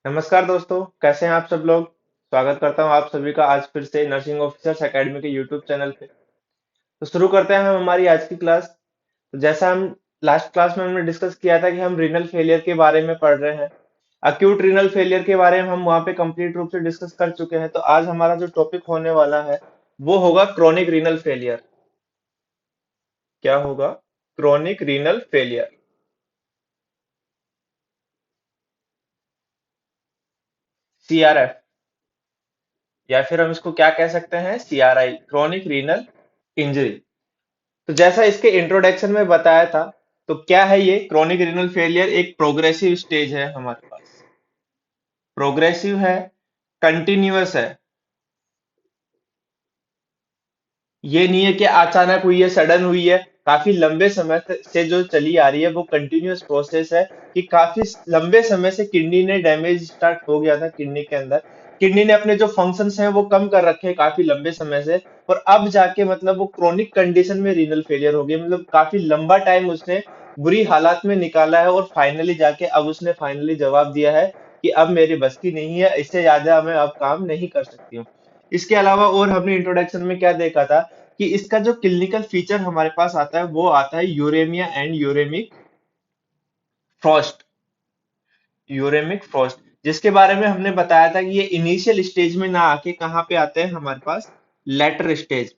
नमस्कार दोस्तों, कैसे हैं आप सब लोग। स्वागत करता हूं आप सभी का आज फिर से नर्सिंग ऑफिसर्स एकेडमी के यूट्यूब चैनल पे। तो शुरू करते हैं हम हमारी आज की क्लास। तो जैसा हम लास्ट क्लास में हमने डिस्कस किया था कि हम रीनल फेलियर के बारे में पढ़ रहे हैं। अक्यूट रीनल फेलियर के बारे में हम वहां पे कंप्लीट रूप से डिस्कस कर चुके हैं। तो आज हमारा जो टॉपिक होने वाला है वो होगा क्रोनिक रीनल फेलियर। क्या होगा? क्रोनिक रीनल फेलियर, CRF, या फिर हम इसको क्या कह सकते हैं, CRI, क्रोनिक रीनल इंजरी। तो जैसा इसके इंट्रोडक्शन में बताया था, तो क्या है ये क्रोनिक रीनल फेलियर? एक प्रोग्रेसिव स्टेज है हमारे पास। प्रोग्रेसिव है, कंटिन्यूअस है। ये नहीं है कि अचानक हुई है, सडन हुई है। काफी लंबे समय से जो चली आ रही है वो कंटिन्यूअस प्रोसेस है। कि काफी लंबे समय से किडनी ने डैमेज स्टार्ट हो गया था किडनी के अंदर। किडनी ने अपने जो फंक्शंस हैं वो कम कर रखे हैं काफी लंबे समय से। और अब जाके मतलब वो क्रोनिक कंडीशन में रीनल फेलियर हो गई, मतलब काफी लंबा टाइम उसने बुरी हालात में निकाला है। और फाइनली जाके अब उसने फाइनली जवाब दिया है कि अब मेरी बस की नहीं है, इससे ज्यादा मैं अब काम नहीं कर सकती हूँ। इसके अलावा और हमने इंट्रोडक्शन में क्या देखा था कि इसका जो क्लिनिकल फीचर हमारे पास आता है वो आता है uremia and uremic frost. Uremic frost, जिसके बारे में हमने बताया था कि ये इनिशियल स्टेज में ना आके कहाँ पे आते हैं हमारे पास, लेटर स्टेज।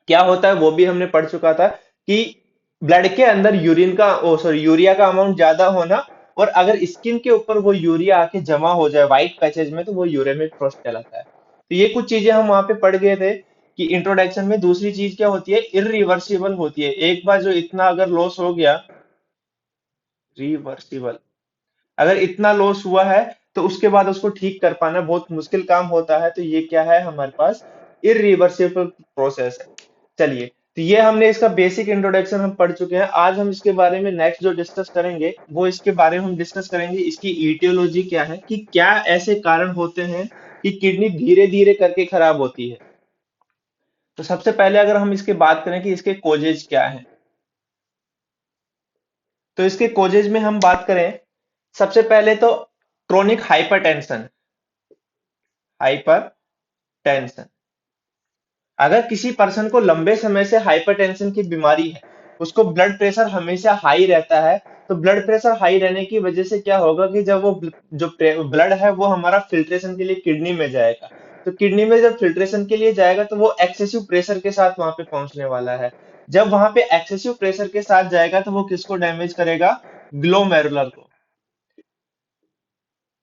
क्या होता है वो भी हमने पढ़ चुका था कि ब्लड के अंदर यूरिन का, ओ सॉरी, यूरिया का अमाउंट ज्यादा होना। और अगर स्किन के ऊपर वो यूरिया आके जमा हो जाए व्हाइट पैचेज में, तो वो यूरेमिक फ्रॉस्ट कहलाता है। तो ये कुछ चीजें हम वहां पे पढ़ गए थे कि इंट्रोडक्शन में। दूसरी चीज क्या होती है, इरिवर्सिबल होती है। एक बार जो इतना अगर लॉस हो गया, रिवर्सिबल, अगर इतना लॉस हुआ है तो उसके बाद उसको ठीक कर पाना बहुत मुश्किल काम होता है। तो ये क्या है हमारे पास, इरिवर्सिबल प्रोसेस है। चलिए, तो ये हमने इसका बेसिक इंट्रोडक्शन हम पढ़ चुके हैं। आज हम इसके बारे में नेक्स्ट जो डिस्कस करेंगे वो इसके बारे में हम डिस्कस करेंगे इसकी ईटियोलॉजी क्या है, कि क्या ऐसे कारण होते हैं कि किडनी धीरे धीरे करके खराब होती है। तो सबसे पहले अगर हम इसकी बात करें कि इसके कोजेज क्या है, तो इसके कोजेज में हम बात करें, सबसे पहले तो क्रोनिक हाइपरटेंशन। हाइपरटेंशन, अगर किसी पर्सन को लंबे समय से हाइपरटेंशन की बीमारी है, उसको ब्लड प्रेशर हमेशा हाई रहता है। तो ब्लड प्रेशर हाई रहने की वजह से क्या होगा कि जब वो जो ब्लड है वो हमारा फिल्ट्रेशन के लिए किडनी में जाएगा। तो किडनी में जब फिल्ट्रेशन के लिए जाएगा तो वो एक्सेसिव प्रेशर के साथ वहां पे पहुंचने वाला है। जब वहां पे एक्सेसिव प्रेशर के साथ जाएगा तो वो किसको डैमेज करेगा, ग्लोमेरुलर को।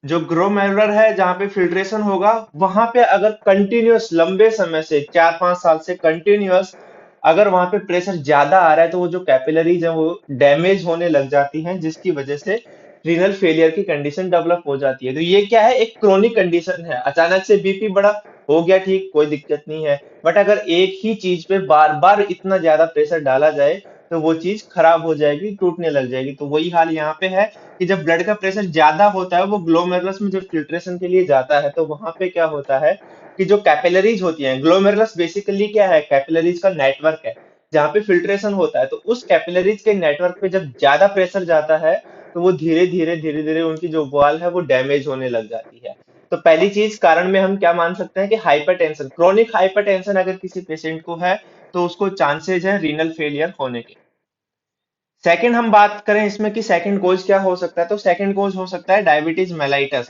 जो ग्लोमेरुलर है जहां पे फिल्ट्रेशन होगा, वहां पे अगर कंटिन्यूअस लंबे समय से 4-5 साल से कंटिन्यूअस अगर वहां पे प्रेशर ज्यादा आ रहा है, तो वो जो कैपिलरीज है वो डैमेज होने लग जाती हैं, जिसकी वजह से रीनल फेलियर की कंडीशन डेवलप हो जाती है। तो ये क्या है, एक क्रोनिक कंडीशन है। अचानक से बीपी बढ़ा, हो गया ठीक, कोई दिक्कत नहीं है। बट अगर एक ही चीज पे बार बार इतना ज्यादा प्रेशर डाला जाए तो वो चीज खराब हो जाएगी, टूटने लग जाएगी। तो वही हाल यहाँ पे है कि जब ब्लड का प्रेशर ज्यादा होता है, वो ग्लोमेरुलस में जब फिल्ट्रेशन के लिए जाता है, तो वहां पे क्या होता है कि जो कैपिलरीज होती हैं, ग्लोमेरुलस बेसिकली क्या है, कैपिलरीज का नेटवर्क है जहाँ पे फिल्ट्रेशन होता है। तो उस कैपिलरीज के नेटवर्क पे जब ज्यादा प्रेशर जाता है, तो वो धीरे धीरे उनकी जो वॉल है वो डैमेज होने लग जाती है। तो पहली चीज कारण में हम क्या मान सकते हैं कि हाइपरटेंशन, क्रोनिक हाइपरटेंशन अगर किसी पेशेंट को है तो उसको चांसेस है रीनल फेलियर होने के। सेकंड हम बात करें इसमें कि सेकंड कोज क्या हो सकता है, तो सेकंड कोज हो सकता है डायबिटीज मेलाइटस।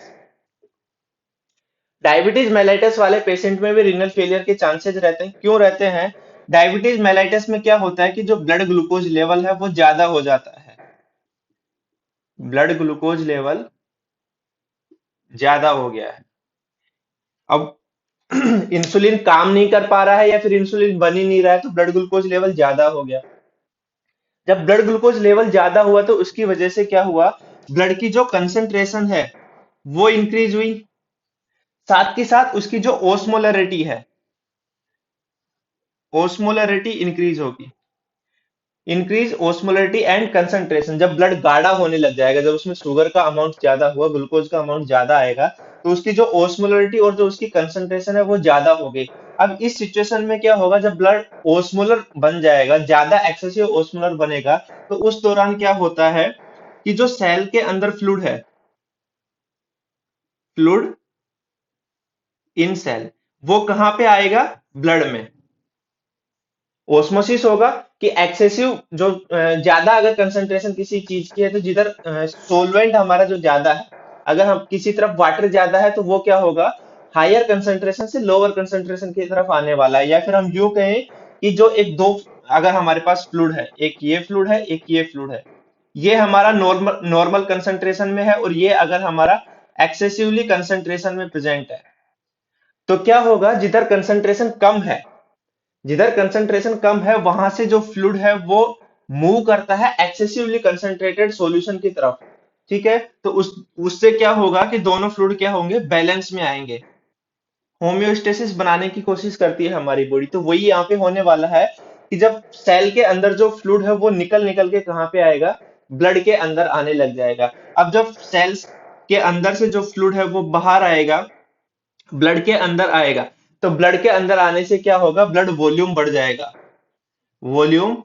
डायबिटीज मेलाइटस वाले पेशेंट में भी रीनल फेलियर के चांसेस रहते हैं। क्यों रहते हैं? डायबिटीज मेलाइटस में क्या होता है कि जो ब्लड ग्लूकोज लेवल है वो ज्यादा हो जाता है। ब्लड ग्लूकोज लेवल ज्यादा हो गया है। अब इंसुलिन काम नहीं कर पा रहा है या फिर इंसुलिन बन ही नहीं रहा है, तो ब्लड ग्लूकोज लेवल ज्यादा हो गया। जब ब्लड ग्लूकोज लेवल ज्यादा हुआ तो उसकी वजह से क्या हुआ, ब्लड की जो कंसेंट्रेशन है वो इंक्रीज हुई। साथ के साथ उसकी जो ओस्मोलरिटी है, ओस्मोलरिटी इंक्रीज होगी। इंक्रीज ओस्मोलरिटी एंड कंसंट्रेशन, जब ब्लड गाढ़ा होने लग जाएगा, जब उसमें शुगर का अमाउंट ज्यादा हुआ, ग्लूकोज का अमाउंट ज्यादा आएगा, तो उसकी जो ओस्मोलरिटी और जो उसकी कंसंट्रेशन है वो ज्यादा हो गई। अब इस सिचुएशन में क्या होगा, जब ब्लड ओस्मोलर बन जाएगा, ज्यादा एक्सेसिव ओस्मोलर बनेगा, तो उस दौरान क्या होता है कि जो सेल के अंदर फ्लूइड है, फ्लूइड इन सेल, वो कहाँ पे आएगा? ब्लड में। ओस्मोसिस होगा कि एक्सेसिव जो ज्यादा अगर कंसंट्रेशन किसी चीज की है, तो जिधर सोलवेंट हमारा जो ज्यादा है, अगर हम किसी तरफ वाटर ज्यादा है तो वो क्या होगा? हायर कंसंट्रेशन से लोअर कंसंट्रेशन की तरफ आने वाला है। या फिर हम यूं कहें कि जो एक दो, अगर हमारे पास फ्लूइड है, एक ये फ्लूइड है, एक ये फ्लूइड है, ये हमारा नॉर्मल नॉर्मल कंसंट्रेशन में है, और ये अगर हमारा एक्सेसिवली कंसंट्रेशन में प्रेजेंट है, तो क्या होगा? जिधर कंसंट्रेशन कम है, जिधर कंसंट्रेशन कम है, वहां से जो फ्लूइड है वो मूव करता है एक्सेसिवली कंसंट्रेटेड सॉल्यूशन की तरफ। ठीक है, तो उससे क्या होगा कि दोनों फ्लूइड क्या होंगे? बैलेंस में आएंगे, होम्योस्टेसिस बनाने की कोशिश करती है हमारी बॉडी। तो वही यहाँ पे होने वाला है कि जब सेल के अंदर जो फ्लूइड है वो निकल निकल के कहाँ पे आएगा? ब्लड के अंदर आने लग जाएगा। अब जब सेल्स के अंदर से जो फ्लूइड है वो बाहर आएगा, ब्लड के अंदर आएगा, तो ब्लड के अंदर आने से क्या होगा? ब्लड वॉल्यूम बढ़ जाएगा, वॉल्यूम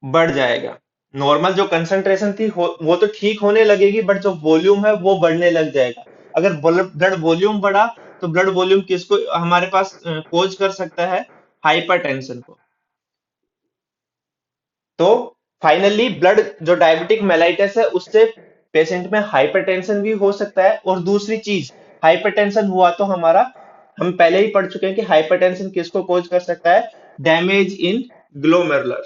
बढ़ जाएगा। नॉर्मल जो कंसंट्रेशन थी वो तो ठीक होने लगेगी, बट जो वॉल्यूम है वो बढ़ने लग जाएगा। अगर ब्लड वॉल्यूम बढ़ा, तो ब्लड वॉल्यूम किसको हमारे पास कोज कर सकता है? हाइपरटेंशन को। तो फाइनली ब्लड जो डायबिटिक मेलाइटस है, उससे पेशेंट में हाइपरटेंशन भी हो सकता है। और दूसरी चीज, हाइपरटेंशन हुआ तो हमारा, हम पहले ही पढ़ चुके हैं कि हाइपरटेंशन किसको कोज कर सकता है? Damage in glomerular.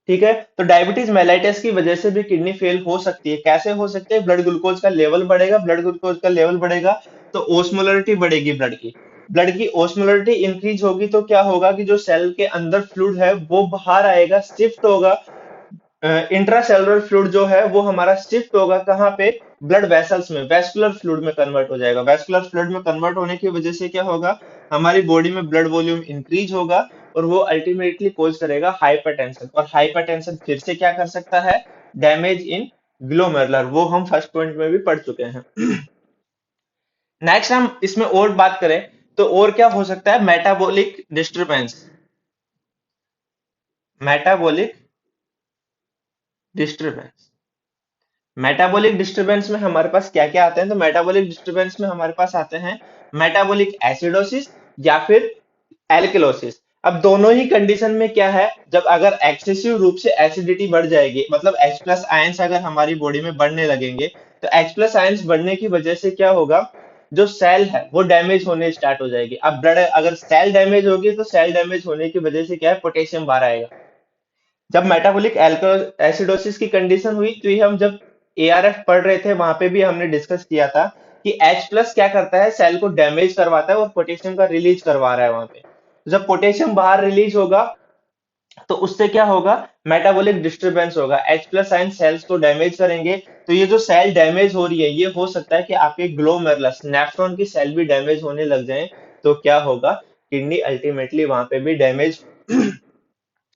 ठीक है, तो डायबिटीज मेलाइटिस की वजह से भी किडनी फेल हो सकती है। कैसे हो सकती है? ब्लड ग्लूकोज का लेवल बढ़ेगा, ब्लड ग्लूकोज का लेवल बढ़ेगा तो ओस्मोलरिटी बढ़ेगी ब्लड की। ब्लड की ओस्मोलरिटी इंक्रीज होगी तो क्या होगा कि जो सेल के अंदर फ्लूइड है वो बाहर आएगा, शिफ्ट होगा। इंट्रासेलुलर फ्लूइड जो है वो हमारा शिफ्ट होगा कहाँ पे? ब्लड वेसल्स में, वेस्कुलर फ्लूइड में कन्वर्ट हो जाएगा। वेस्कुलर फ्लूइड में कन्वर्ट होने की वजह से क्या होगा? हमारी बॉडी में ब्लड वॉल्यूम इंक्रीज होगा, और वो अल्टीमेटली कोज करेगा हाइपरटेंशन। और हाइपरटेंशन फिर से क्या कर सकता है? डैमेज इन ग्लोमेरुलर, वो हम फर्स्ट पॉइंट में भी पढ़ चुके हैं। नेक्स्ट हम इसमें और बात करें तो और क्या हो सकता है? Metabolic disturbance. Metabolic disturbance, metabolic disturbance में हमारे पास क्या क्या आते हैं? तो मेटाबॉलिक डिस्टरबेंस में हमारे पास आते हैं मेटाबॉलिक एसिडोसिस या फिर एल्कलोसिस। अब दोनों ही कंडीशन में क्या है? जब अगर एक्सेसिव रूप से एसिडिटी बढ़ जाएगी, मतलब H प्लस आयंस अगर हमारी बॉडी में बढ़ने लगेंगे, तो H प्लस आयंस बढ़ने की वजह से क्या होगा? जो सेल है वो डैमेज होने स्टार्ट हो जाएगी। अब ब्लड, अगर सेल डैमेज होगी तो सेल डैमेज होने की वजह से क्या है? पोटेशियम बाहर आएगा। जब मेटाबॉलिक एसिडोसिस की कंडीशन हुई, तो ये हम जब एआरएफ पढ़ रहे थे वहां पे भी हमने डिस्कस किया था कि H प्लस क्या करता है? सेल को डैमेज करवाता है और पोटेशियम का रिलीज करवा रहा है वहां पे। तो जब पोटेशियम बाहर रिलीज होगा, तो उससे क्या होगा? मेटाबॉलिक डिस्टरबेंस होगा। H प्लस आयन सेल्स को डैमेज करेंगे, तो ये जो सेल डैमेज हो रही है, ये हो सकता है कि आपके ग्लोमेरुलस नेफ्रॉन की सेल भी डैमेज होने लग जाए। तो क्या होगा? किडनी अल्टीमेटली वहां पे भी डैमेज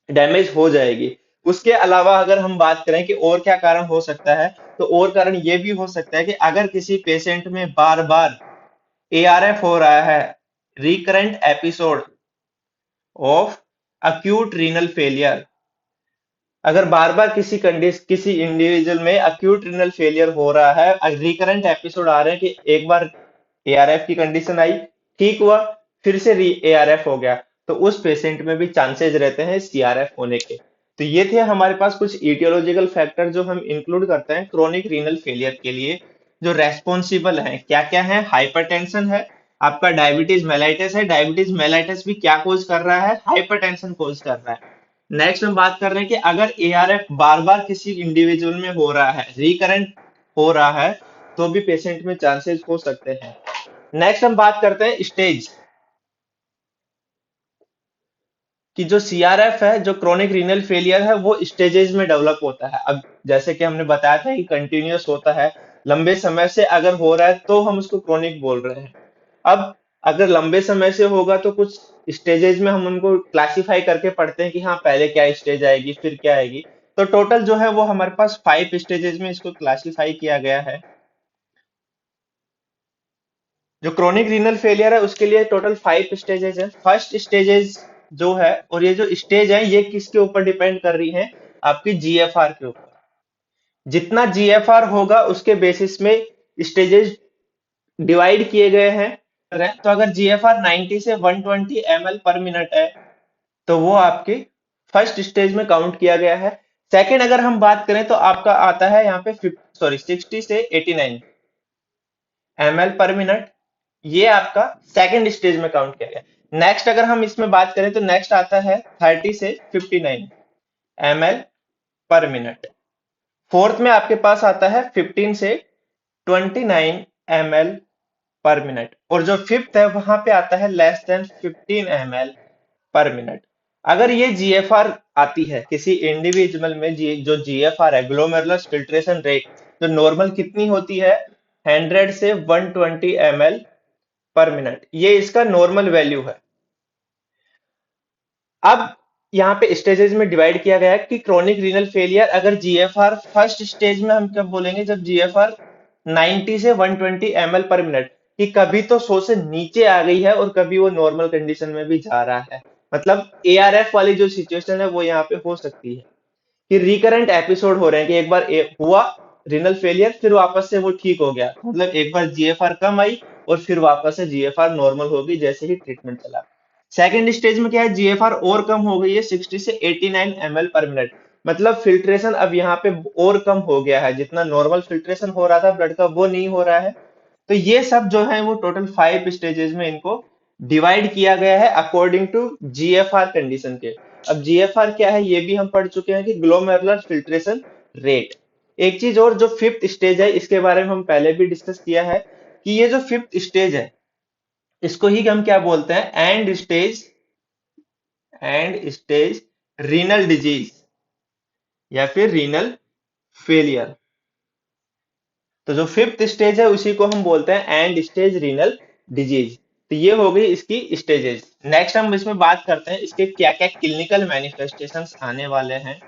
डैमेज हो जाएगी। उसके अलावा अगर हम बात करें कि और क्या कारण हो सकता है, तो और कारण ये भी हो सकता है कि अगर किसी पेशेंट में बार बार एआरएफ हो रहा है, recurrent episode of acute renal failure, अगर बार बार किसी इंडिविजुअल में अक्यूट रीनल फेलियर हो रहा है, रिकरेंट एपिसोड आ रहे हैं कि एक बार एआरएफ की कंडीशन आई, ठीक हुआ, फिर से री एआरएफ हो गया, तो उस पेशेंट में भी चांसेस रहते हैं सीआरएफ होने के। तो ये थे हमारे पास कुछ इटियोलॉजिकल फैक्टर जो हम इंक्लूड करते हैं क्रोनिक रीनल फेलियर के लिए, जो रेस्पॉन्सिबल है। क्या क्या है? हाइपरटेंशन है, आपका डायबिटीज मेलाइटिस है, डायबिटीज मेलाइटिस भी क्या कोज कर रहा है? हाइपरटेंशन कोज कर रहा है। नेक्स्ट हम बात कर रहे हैं कि अगर एआरएफ बार बार किसी इंडिविजुअल में हो रहा है, रिकरेंट हो रहा है, तो भी पेशेंट में चांसेस हो सकते हैं। नेक्स्ट हम बात करते हैं स्टेज, कि जो सीआरएफ है, जो क्रोनिक रीनल फेलियर है, वो स्टेजेस में डेवलप होता है। अब जैसे कि हमने बताया था कि कंटिन्यूअस होता है, लंबे समय से अगर हो रहा है तो हम उसको क्रोनिक बोल रहे हैं। अब अगर लंबे समय से होगा तो कुछ स्टेजेस में हम उनको क्लासिफाई करके पढ़ते हैं कि हाँ, पहले क्या स्टेज आएगी, फिर क्या आएगी। तो टोटल जो है वो हमारे पास 5 स्टेजेस में इसको क्लासिफाई किया गया है। जो क्रोनिक रीनल फेलियर है उसके लिए टोटल 5 स्टेजेस है। फर्स्ट स्टेजेस जो है, और ये जो स्टेज है ये किसके ऊपर डिपेंड कर रही है? आपकी जीएफआर के ऊपर। जितना जीएफआर होगा उसके बेसिस में स्टेजेस डिवाइड किए गए हैं। तो अगर जीएफआर 90 से 120 ml पर मिनट है तो वो आपके फर्स्ट स्टेज में काउंट किया गया है। सेकंड अगर हम बात करें तो आपका आता है यहाँ पे 60 से 89 ml पर मिनट। ये आपका सेकंड स्टेज में काउंट किया गया। नेक्स्ट अगर हम इसमें बात करें तो नेक्स्ट आता है 30 से 59 ml पर मिनट। फोर्थ में आपके पास आता है 15 से 29 ml पर मिनट। और जो फिफ्थ है वहां पे आता है लेस देन 15 ml पर मिनट। अगर ये जीएफआर आती है किसी इंडिविजुअल में, जो जीएफआर है ग्लोमेरुलर फिल्ट्रेशन रेट, जो नॉर्मल कितनी होती है 100 से 120 ml पर मिनट, ये इसका नॉर्मल वैल्यू है। अब यहाँ पे स्टेजेस में डिवाइड किया गया है कि क्रोनिक रीनल फेलियर अगर जीएफआर फर्स्ट स्टेज में हम कब बोलेंगे, जब जीएफआर 90 से 120 ml पर मिनट, कि कभी तो 100 से नीचे आ गई है और कभी वो नॉर्मल कंडीशन में भी जा रहा है। मतलब एआरएफ वाली जो सिचुएशन है वो यहाँ पे हो सकती है कि रिकरेंट एपिसोड हो रहे हैं, कि एक बार हुआ रीनल फेलियर फिर वापस से वो ठीक हो गया, मतलब एक बार जीएफआर कम आई और फिर वापस से जीएफआर नॉर्मल हो गई जैसे ही ट्रीटमेंट चला। सेकेंड स्टेज में क्या है, जीएफआर और कम हो गई है 60 से 89 ml पर मिनट। मतलब फिल्ट्रेशन अब यहाँ पे और कम हो गया है, जितना नॉर्मल फिल्ट्रेशन हो रहा था ब्लड का वो नहीं हो रहा है। तो ये सब जो है वो टोटल 5 स्टेजेस में इनको डिवाइड किया गया है अकॉर्डिंग टू जीएफआर कंडीशन के। अब जीएफआर क्या है ये भी हम पढ़ चुके हैं कि ग्लोमेरुलर फिल्ट्रेशन रेट। एक चीज और, जो फिफ्थ स्टेज है इसके बारे में हम पहले भी डिस्कस किया है कि ये जो फिफ्थ स्टेज है इसको ही हम क्या बोलते हैं, एंड स्टेज रीनल डिजीज या फिर रीनल फेलियर। तो जो फिफ्थ स्टेज है उसी को हम बोलते हैं एंड स्टेज रीनल डिजीज। तो ये हो गई इसकी स्टेजेस। नेक्स्ट हम इसमें बात करते हैं इसके क्या क्या क्लिनिकल मैनिफेस्टेशंस आने वाले हैं,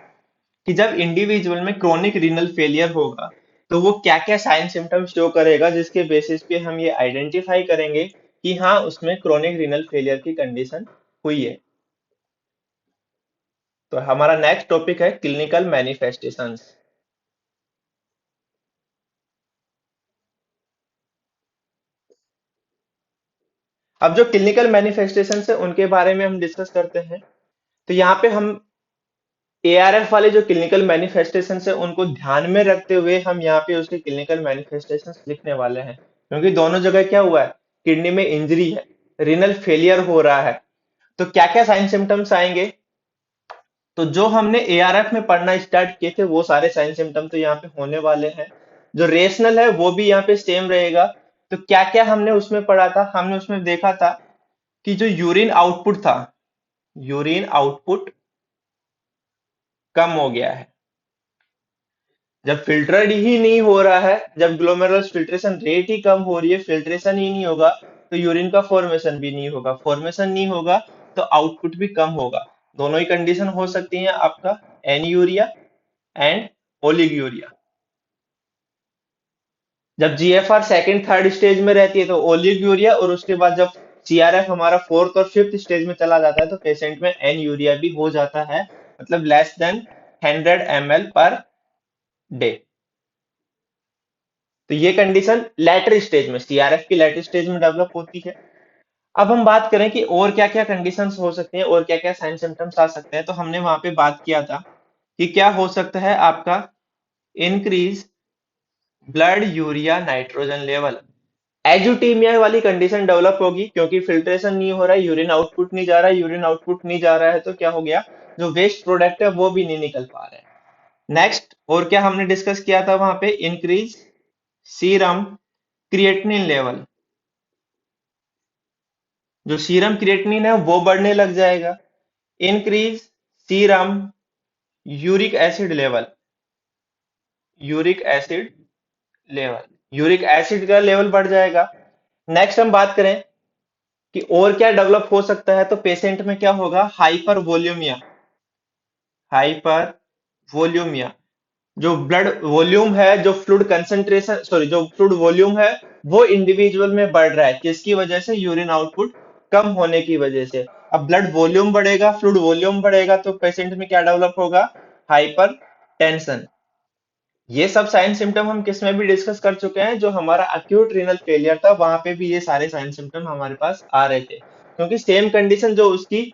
कि जब इंडिविजुअल में क्रोनिक रीनल फेलियर होगा तो वो क्या क्या साइन सिम्टम शो करेगा, जिसके बेसिस पे हम ये आइडेंटिफाई करेंगे कि हाँ उसमें क्रोनिक रीनल फेलियर की कंडीशन हुई है। तो हमारा नेक्स्ट टॉपिक है क्लिनिकल मैनिफेस्टेशंस। अब जो क्लिनिकल मैनिफेस्टेशंस है उनके बारे में हम डिस्कस करते हैं। तो यहाँ पे हम एआरएफ वाले जो क्लिनिकल मैनिफेस्टेशंस है उनको ध्यान में रखते हुए हम यहाँ पे उसके क्लिनिकल मैनिफेस्टेशंस लिखने वाले हैं, क्योंकि दोनों जगह क्या हुआ है, किडनी में इंजरी है, रीनल फेलियर हो रहा है। तो क्या क्या साइन सिम्टम्स आएंगे, तो जो हमने एआरएफ में पढ़ना स्टार्ट किए थे वो सारे साइन सिम्टम तो यहाँ पे होने वाले हैं। जो रेशनल है वो भी यहाँ पे सेम रहेगा। तो क्या क्या हमने उसमें पढ़ा था, हमने उसमें देखा था कि जो यूरिन आउटपुट था, यूरिन आउटपुट कम हो गया है। जब फिल्टर्ड ही नहीं हो रहा है, जब ग्लोमेरुलर फिल्ट्रेशन रेट ही कम हो रही है, फिल्ट्रेशन ही नहीं होगा तो यूरिन का फॉर्मेशन भी नहीं होगा, फॉर्मेशन नहीं होगा तो आउटपुट भी कम होगा। दोनों ही कंडीशन हो सकती हैं आपका एनयूरिया एंड ओलिगूरिया। जब जीएफआर सेकंड थर्ड स्टेज में रहती है तो ओलिगूरिया, और उसके बाद जब सीआरएफ हमारा फोर्थ और फिफ्थ स्टेज में चला जाता है तो पेशेंट में एन यूरिया भी हो जाता है, मतलब less than 100 ml per day. तो ये कंडीशन लेटर स्टेज में, सीआरएफ की लेटर स्टेज में डेवलप होती है। अब हम बात करें कि और क्या क्या कंडीशंस हो सकती हैं और क्या क्या साइन सिम्टम्स आ सकते हैं, तो हमने वहां पे बात किया था कि क्या हो सकता है आपका increase blood urea nitrogen level. Azotaemia वाली कंडीशन डेवलप होगी क्योंकि फिल्ट्रेशन नहीं हो रहा है, यूरिन आउटपुट नहीं जा रहा है, यूरिन आउटपुट नहीं जा रहा है तो क्या हो गया, जो वेस्ट प्रोडक्ट है वो भी नहीं निकल पा रहे हैं। नेक्स्ट और क्या हमने डिस्कस किया था वहां पे, इंक्रीज सीरम क्रिएटिनिन लेवल। जो सीरम क्रिएटिनिन है वो बढ़ने लग जाएगा। Increase serum uric acid level, uric acid level, uric acid का लेवल बढ़ जाएगा। नेक्स्ट हम बात करें कि और क्या डेवलप हो सकता है, तो पेशेंट में क्या होगा, हाइपर वोल्यूमिया। हाइपर वोल्यूमिया, जो ब्लड वॉल्यूम है, जो फ्लूइड कंसंट्रेशन, सॉरी जो फ्लूइड वॉल्यूम है वो इंडिविजुअल में बढ़ रहा है, किसकी वजह से, यूरिन आउटपुट कम होने की वजह से। अब ब्लड वॉल्यूम बढ़ेगा, फ्लूइड वॉल्यूम बढ़ेगा तो पेशेंट में क्या डेवलप होगा, हाइपर टेंशन। ये सब साइन सिम्टम हम किस में भी डिस्कस कर चुके हैं, जो हमारा अक्यूट रीनल फेलियर था वहां पे भी ये सारे साइन सिम्टम हमारे पास आ रहे थे, क्योंकि सेम कंडीशन जो उसकी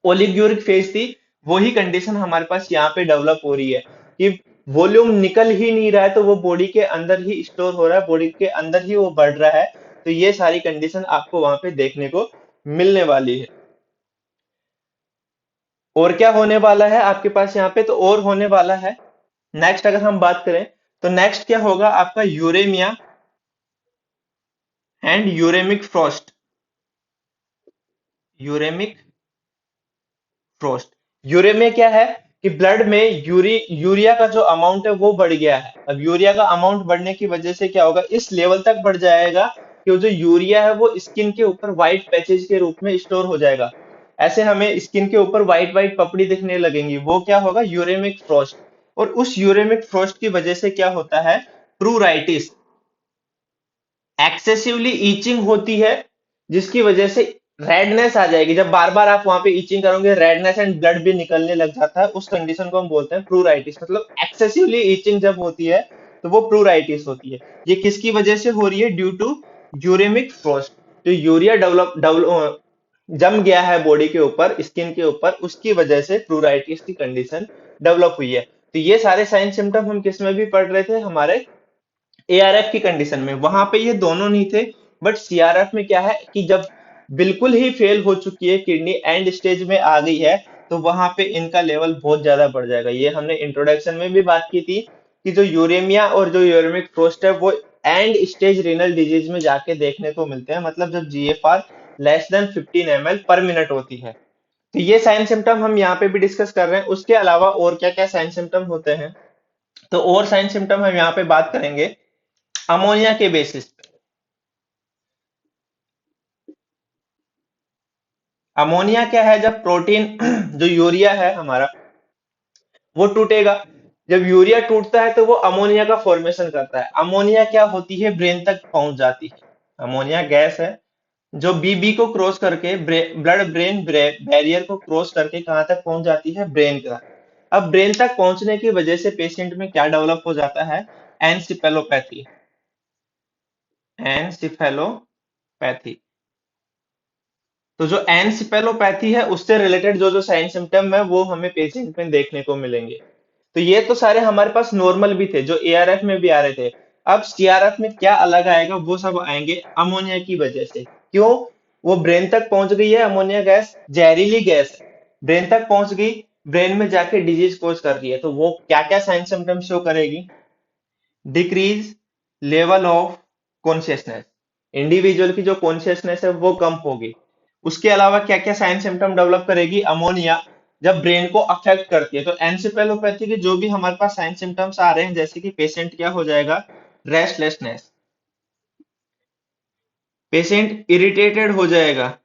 ओलिग्यूरिक फेज थी, वही कंडीशन हमारे पास यहाँ पे डेवलप हो रही है कि वॉल्यूम निकल ही नहीं रहा है, तो वो बॉडी के अंदर ही स्टोर हो रहा है, बॉडी के अंदर ही वो बढ़ रहा है। तो ये सारी कंडीशन आपको वहां पे देखने को मिलने वाली है। और क्या होने वाला है आपके पास यहाँ पे, तो और होने वाला है नेक्स्ट, अगर हम बात करें तो नेक्स्ट क्या होगा आपका, uremia and uremic frost. Uremic frost. Uremia क्या है कि ब्लड में यूरिया का जो अमाउंट है वो बढ़ गया है। अब यूरिया का अमाउंट बढ़ने की वजह से क्या होगा, इस लेवल तक बढ़ जाएगा कि वो जो यूरिया है वो स्किन के ऊपर व्हाइट पैचेज के रूप में स्टोर हो जाएगा। ऐसे हमें स्किन के ऊपर व्हाइट व्हाइट पपड़ी दिखने लगेंगी, वो क्या होगा, यूरेमिक फ्रोस्ट। और उस यूरेमिक फ्रोस्ट की वजह से क्या होता है, प्रूराइटिस, एक्सेसिवली ईचिंग होती है, जिसकी वजह से रेडनेस आ जाएगी। जब बार बार आप वहां पे ईचिंग करोगे, रेडनेस एंड ब्लड भी निकलने लग जाता है, उस कंडीशन को हम बोलते हैं प्रूराइटिस। मतलब एक्सेसिवली ईचिंग जब होती है तो वो प्रूराइटिस होती है। ये किसकी वजह से हो रही है, ड्यू टू यूरेमिक फ्रोस्ट। तो यूरिया डेवलप जम गया है बॉडी के ऊपर, स्किन के ऊपर, उसकी वजह से प्रूराइटिस की कंडीशन डेवलप हुई है। तो ये सारे साइन सिम्टम हम किस में भी पढ़ रहे थे, हमारे एआरएफ की कंडीशन में। वहां पे ये दोनों नहीं थे, बट सीआरएफ में क्या है कि जब बिल्कुल ही फेल हो चुकी है किडनी, एंड स्टेज में आ गई है, तो वहां पे इनका लेवल बहुत ज्यादा बढ़ जाएगा। ये हमने इंट्रोडक्शन में भी बात की थी कि जो यूरेमिया और जो यूरेमिक फ्रोस्ट है वो एंड स्टेज रीनल डिजीज में जाके देखने को मिलते हैं, मतलब जब जीएफआर लेस देन 15 ml पर मिनट होती है। तो ये साइन सिम्टम हम यहाँ पे भी डिस्कस कर रहे हैं। उसके अलावा और क्या क्या साइन सिम्टम होते हैं, तो और साइन सिम्टम हम यहाँ पे बात करेंगे अमोनिया के बेसिस पे। अमोनिया क्या है, जब प्रोटीन जो यूरिया है हमारा वो टूटेगा। जब यूरिया टूटता है तो वो अमोनिया का फॉर्मेशन करता है। अमोनिया क्या होती है, ब्रेन तक पहुंच जाती है। अमोनिया गैस है जो बीबी को क्रॉस करके ब्लड ब्रेन बैरियर को क्रॉस करके कहां तक पहुंच जाती है, ब्रेन का। अब ब्रेन तक पहुंचने की वजह से पेशेंट में क्या डेवलप हो जाता है, एनसिफेलोपैथी। एनसिफेलोपैथी। तो जो एनसिपेलोपैथी है उससे रिलेटेड जो जो साइन सिम्टम है वो हमें पेशेंट में देखने को मिलेंगे। तो ये तो सारे हमारे पास नॉर्मल भी थे जो एआरएफ में भी आ रहे थे। अब सीआरएफ में क्या अलग आएगा, वो सब आएंगे अमोनिया की वजह से। क्यों, वो ब्रेन तक पहुंच गई है, अमोनिया गैस जहरीली गैस है, ब्रेन तक पहुंच गई, ब्रेन में जाके डिजीज कोज कर रही है। तो वो क्या क्या साइन सिम्टम शो करेगी, decrease level of consciousness, individual की जो कॉन्शियसनेस है वो कम होगी। उसके अलावा क्या क्या साइन सिम्टम डेवलप करेगी अमोनिया, जब ब्रेन को अफेक्ट करती है। तो एनसेफेलोपैथी के जो भी हमारे पास साइन सिम्टम्स आ रहे हैं, जैसे कि पेशेंट क्या हो जाएगा, रेस्टलेसनेस, पेशेंट इरिटेटेड हो जाएगा,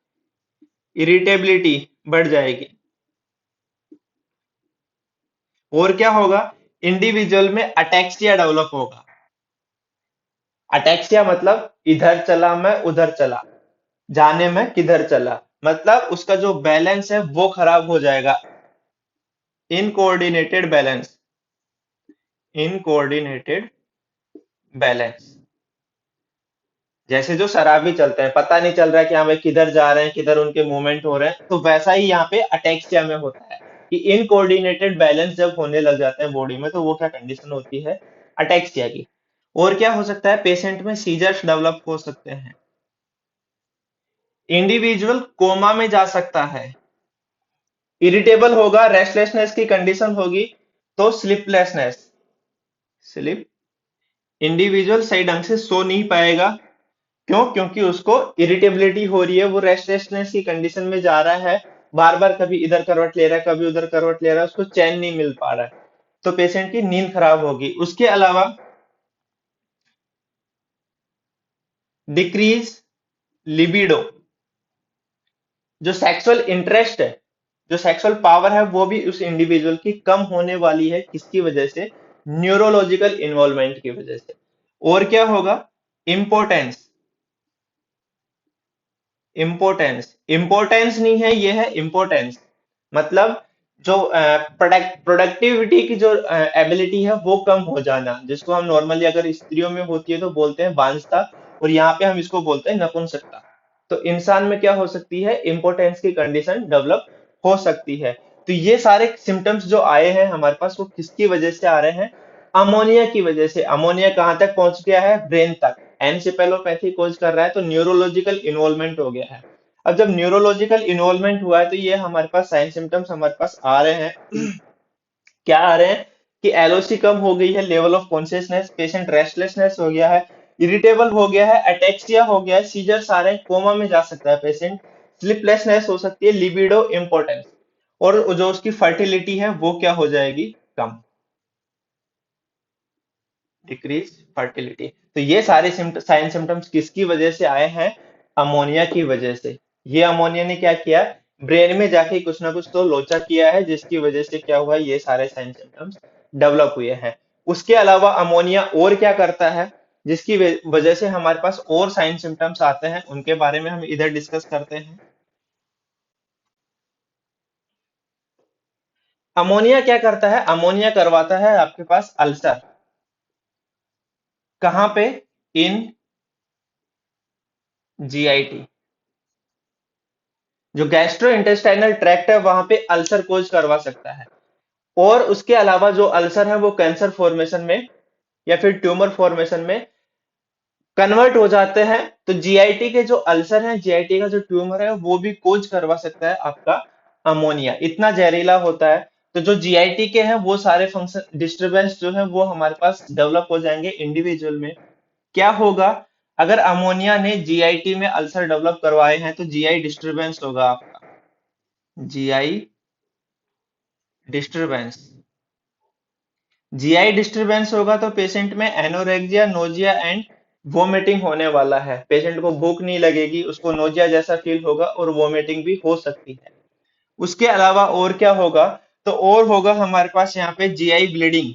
इरिटेबिलिटी बढ़ जाएगी। और क्या होगा, इंडिविजुअल में अटैक्सिया डेवलप होगा। अटैक्सिया मतलब इधर चला मैं उधर चला, जाने में किधर चला, मतलब उसका जो बैलेंस है वो खराब हो जाएगा। इनकोऑर्डिनेटेड बैलेंस, इनकोऑर्डिनेटेड बैलेंस। जैसे जो शराबी चलते हैं, पता नहीं चल रहा है कि हाँ भाई किधर जा रहे हैं, किधर उनके मूवमेंट हो रहे हैं, तो वैसा ही यहाँ पे अटैक्सिया में होता है कि इनकोऑर्डिनेटेड बैलेंस जब होने लग जाते हैं बॉडी में, तो वो क्या कंडीशन होती है, अटैक्सिया की। और क्या हो सकता है, पेशेंट में सीजर्स डेवलप हो सकते हैं, इंडिविजुअल कोमा में जा सकता है, इरिटेबल होगा, रेस्टलेसनेस की कंडीशन होगी, तो स्लीपलेसनेस, स्लिप, इंडिविजुअल सही ढंग से सो नहीं पाएगा। क्यों, क्योंकि उसको इरिटेबिलिटी हो रही है, वो रेस्टलेसनेस की कंडीशन में जा रहा है, बार बार कभी इधर करवट ले रहा है, कभी उधर करवट ले रहा है, उसको चैन नहीं मिल पा रहा है। तो पेशेंट की नींद खराब होगी। उसके अलावा डिक्रीज लिबिडो, जो सेक्सुअल इंटरेस्ट है, जो सेक्सुअल पावर है, वो भी उस इंडिविजुअल की कम होने वाली है। किसकी वजह से, न्यूरोलॉजिकल इन्वॉल्वमेंट की वजह से। और क्या होगा, इम्पोर्टेंस, इम्पोर्टेंस, इम्पोर्टेंस नहीं है, ये है इम्पोर्टेंस। मतलब जो प्रोडक्टिविटी की जो एबिलिटी है वो कम हो जाना, जिसको हम नॉर्मली अगर स्त्रियों में होती है तो बोलते हैं बांझता, और यहाँ पे हम इसको बोलते हैं नपुंसकता। तो इंसान में क्या हो सकती है, इम्पोर्टेंस की कंडीशन डेवलप हो सकती है। तो ये सारे सिम्टम्स जो आए हैं हमारे पास, वो किसकी वजह से आ रहे हैं, अमोनिया की वजह से। अमोनिया कहाँ तक पहुंच गया है, ब्रेन तक, एनसेफेलोपैथी कोज कर रहा है, तो न्यूरोलॉजिकल इन्वॉल्वमेंट हो गया है। अब जब न्यूरोलॉजिकल इन्वॉल्वमेंट हुआ है तो ये हमारे पास साइन सिम्टम्स हमारे पास आ रहे हैं। क्या आ रहे हैं कि एलओसी कम हो गई है, level of consciousness, patient restlessness हो गया है, इरिटेबल हो गया है, अटेक्सिया हो गया है, सीजर्स आ रहे हैं, कोमा में जा सकता है पेशेंट, स्लीपलेसनेस हो सकती है, लिबिडो इंपॉर्टेंस, और जो उसकी फर्टिलिटी है वो क्या हो जाएगी, कम, डिक्रीज फर्टिलिटी। तो ये सारे साइन सिम्टम्स किसकी वजह से आए हैं, अमोनिया की वजह से। ये अमोनिया ने क्या किया, ब्रेन में जाके कुछ ना कुछ तो लोचा किया है, जिसकी वजह से क्या हुआ, ये सारे साइन सिम्टम्स डेवलप हुए हैं। उसके अलावा अमोनिया और क्या करता है, जिसकी वजह से हमारे पास और साइन सिम्टम्स आते हैं, उनके बारे में हम इधर डिस्कस करते हैं। अमोनिया क्या करता है, अमोनिया करवाता है आपके पास अल्सर, कहाँ पे, इन जीआईटी, जो गैस्ट्रो इंटेस्टाइनल ट्रैक्ट है वहां पे अल्सर कोज करवा सकता है। और उसके अलावा जो अल्सर है वो कैंसर फॉर्मेशन में या फिर ट्यूमर फॉर्मेशन में कन्वर्ट हो जाते हैं। तो जीआईटी के जो अल्सर है, जीआईटी का जो ट्यूमर है, वो भी कोज करवा सकता है आपका अमोनिया, इतना जहरीला होता है। तो जो जीआईटी के हैं वो सारे फंक्शन डिस्टरबेंस जो है वो हमारे पास डेवलप हो जाएंगे इंडिविजुअल में। क्या होगा, अगर अमोनिया ने जीआईटी में अल्सर डेवलप करवाए हैं तो जीआई डिस्टरबेंस होगा आपका, जीआई डिस्टरबेंस। जीआई डिस्टरबेंस होगा तो पेशेंट में एनोरेक्सिया, नोजिया एंड वोमिटिंग होने वाला है। पेशेंट को भूख नहीं लगेगी, उसको नोजिया जैसा फील होगा और वोमिटिंग भी हो सकती है। उसके अलावा और क्या होगा, तो और होगा हमारे पास यहाँ पे GI bleeding,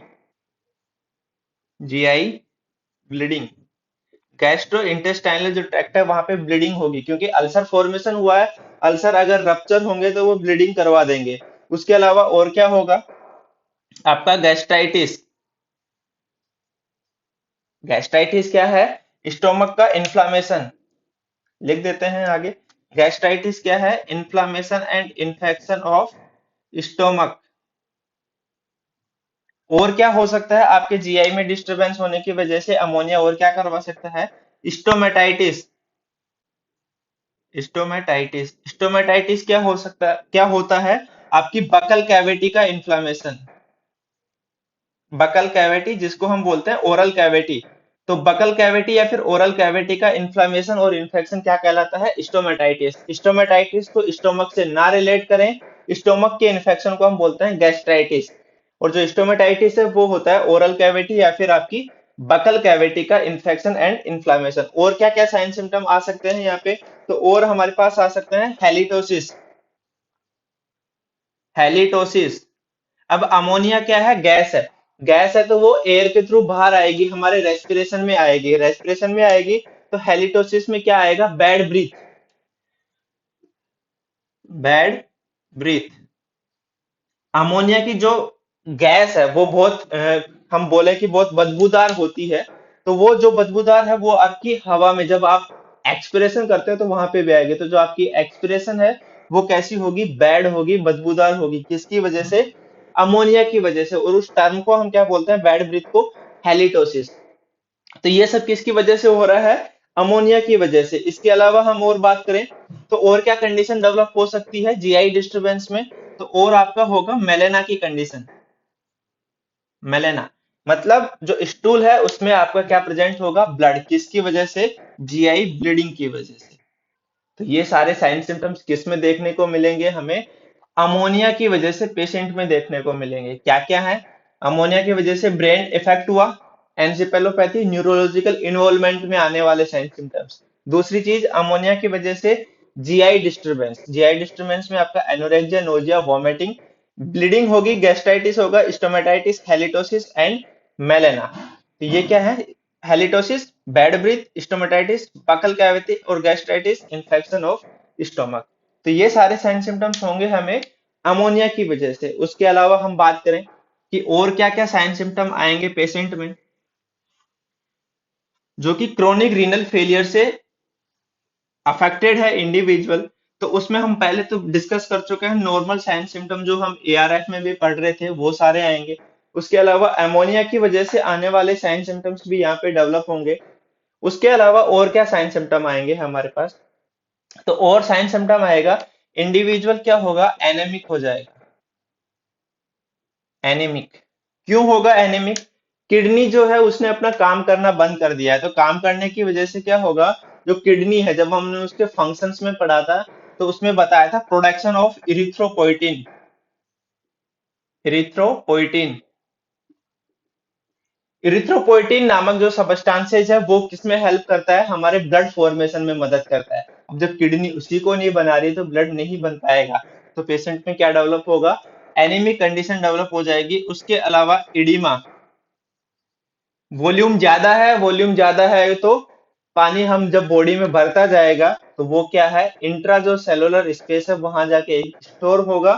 GI bleeding, gastro intestinal जो ट्रैक्ट है वहां पे ब्लीडिंग होगी, क्योंकि अल्सर फॉर्मेशन हुआ है। अल्सर अगर रप्चर होंगे तो वो ब्लीडिंग करवा देंगे। उसके अलावा और क्या होगा, आपका गैस्ट्राइटिस। गैस्ट्राइटिस क्या है, स्टोमक का इन्फ्लामेशन, लिख देते हैं आगे। गैस्ट्राइटिस क्या है, inflammation and infection of stomach. और क्या हो सकता है आपके जीआई में डिस्टरबेंस होने की वजह से अमोनिया, और क्या करवा सकता है, स्टोमेटाइटिस। स्टोमेटाइटिस, स्टोमेटाइटिस क्या हो सकता है, क्या होता है, आपकी बकल कैविटी का इन्फ्लामेशन। बकल कैविटी जिसको हम बोलते हैं ओरल कैविटी, तो बकल कैविटी या फिर ओरल कैविटी का इन्फ्लेमेशन और इन्फेक्शन क्या कहलाता है, स्टोमेटाइटिस। स्टोमेटाइटिस को स्टोमक से ना रिलेट करें, स्टोमक के इन्फेक्शन को हम बोलते हैं गैस्ट्राइटिस। और जो स्टोमेटाइटिस है वो होता है ओरल कैविटी या फिर आपकी बकल कैविटी का इन्फेक्शन एंड इन्फ्लेमेशन। और क्या क्या साइन सिम्टम आ सकते हैं यहाँ पे, तो और हमारे पास आ सकते हैं हेलिटोसिस, हेलिटोसिस। अब अमोनिया क्या है, गैस है, गैस है तो वो एयर के थ्रू बाहर आएगी, हमारे रेस्पिरेशन में आएगी, रेस्पिरेशन में आएगी। तो हेलिटोसिस में क्या आएगा, bad breath, bad breath. Ammonia की जो गैस है वो बहुत हम बोले कि बहुत बदबूदार होती है। तो वो जो बदबूदार है वो आपकी हवा में जब आप एक्सपिरेशन करते हो तो वहां पे भी आएगी। तो जो आपकी एक्सपिरेशन है वो कैसी होगी, बैड होगी, बदबूदार होगी, किसकी वजह से, अमोनिया की वजह से। और उस टर्म को हम क्या बोलते हैं, बैड ब्रीथ को हेलिटोसिस। तो ये सब किसकी वजह से हो रहा है, अमोनिया की वजह से। इसके अलावा हम और बात करें तो और क्या कंडीशन डेवलप हो सकती है जीआई डिस्टरबेंस में, तो और आपका होगा मेलेना की कंडीशन। मेलेना मतलब जो स्टूल है उसमें आपका क्या प्रेजेंट होगा, ब्लड, किसकी वजह से, जीआई ब्लीडिंग की वजह से। तो ये सारे साइन सिम्टम्स किस में देखने को मिलेंगे हमें, अमोनिया की वजह से पेशेंट में देखने को मिलेंगे। क्या क्या है, अमोनिया की वजह से ब्रेन इफेक्ट हुआ, एनसेफेलोपैथी, न्यूरोलॉजिकल इन्वॉल्वमेंट में आने वाले साइन सिम्टम्स। दूसरी चीज, अमोनिया की वजह से जीआई डिस्टरबेंस, जीआई डिस्टरबेंस में आपका एनोरेक्सिया, नोजिया, वॉमिटिंग, ब्लीडिंग होगी, गैस्ट्राइटिस होगा, स्टोमेटाइटिस, हेलिटोसिस एंड मेलेना। तो ये क्या है, halitosis, bad breath, stomatitis, buccal cavity और गैस्ट्राइटिस, इन्फेक्शन ऑफ स्टोमक। तो ये सारे साइन सिम्टम्स होंगे हमें अमोनिया की वजह से। उसके अलावा हम बात करें कि और क्या क्या साइन सिम्टम आएंगे पेशेंट में, जो कि क्रोनिक रीनल फेलियर से अफेक्टेड है इंडिविजुअल, तो उसमें हम पहले तो डिस्कस कर चुके हैं नॉर्मल साइन सिम्टम जो हम एआरएफ में भी पढ़ रहे थे, वो सारे आएंगे। उसके अलावा अमोनिया की वजह से आने वाले साइन सिम्टम्स भी यहाँ पे डेवलप होंगे। उसके अलावा और क्या साइन सिम्टम आएंगे हमारे पास, तो और साइन सिम्टम आएगा, इंडिविजुअल क्या होगा, एनेमिक हो जाएगा। एनीमिक क्यों होगा एनीमिक? किडनी जो है उसने अपना काम करना बंद कर दिया है, तो काम करने की वजह से क्या होगा, जो किडनी है, जब हमने उसके फंक्शंस में पढ़ा था तो उसमें बताया था production of erythropoietin. Erythropoietin erythropoietin नामक जो सबस्टांसेज है वो किसमें हेल्प करता है, हमारे ब्लड फॉर्मेशन में मदद करता है। अब जब किडनी उसी को नहीं बना रही तो ब्लड नहीं बन पाएगा, तो पेशेंट में क्या डेवलप होगा, एनीमिक कंडीशन डेवलप हो जाएगी। उसके अलावा इडिमा, वॉल्यूम ज्यादा है तो पानी हम जब बॉडी में भरता जाएगा तो वो क्या है, इंट्रा जो सेलुलर स्पेस है वहां जाके स्टोर होगा,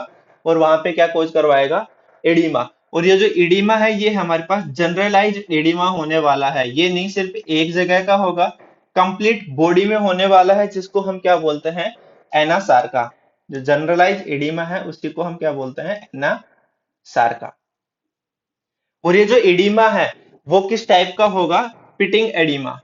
और वहां पे क्या कोज करवाएगा, एडिमा। और ये जो एडिमा है ये हमारे पास जनरलाइज एडिमा होने वाला है, ये नहीं सिर्फ एक जगह का होगा, कंप्लीट बॉडी में होने वाला है, जिसको हम क्या बोलते हैं, एनासार्का। जो जनरलाइज एडिमा है उसी को हम क्या बोलते हैं, एनासार्का। और ये जो एडिमा है वो किस टाइप का होगा, पिटिंग एडिमा।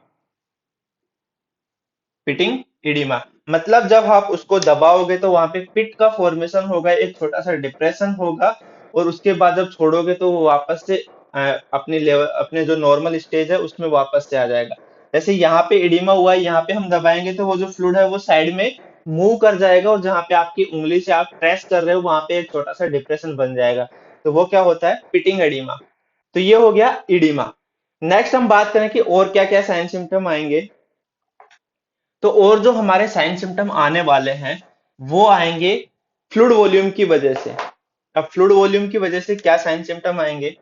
पिटिंग एडिमा मतलब जब आप उसको दबाओगे तो वहां पे पिट का फॉर्मेशन होगा, एक छोटा सा डिप्रेशन होगा, और उसके बाद जब छोड़ोगे तो वो वापस से अपने लेवल, अपने जो नॉर्मल स्टेज है उसमें वापस से आ जाएगा। जैसे यहाँ पे एडिमा हुआ है, यहाँ पे हम दबाएंगे तो वो जो फ्लूइड है वो साइड में मूव कर जाएगा, और जहाँ पे आपकी उंगली से आप प्रेस कर रहे हो वहां पे एक छोटा सा डिप्रेशन बन जाएगा, तो वो क्या होता है, पिटिंग एडिमा। तो ये हो गया इडिमा। नेक्स्ट हम बात करें कि और क्या क्या साइन सिम्टम आएंगे, तो और जो हमारे साइन सिम्टम आने वाले हैं वो आएंगे फ्लूइड वॉल्यूम की वजह से। अब फ्लूइड वॉल्यूम की वजह से क्या साइन सिम्टम आएंगे,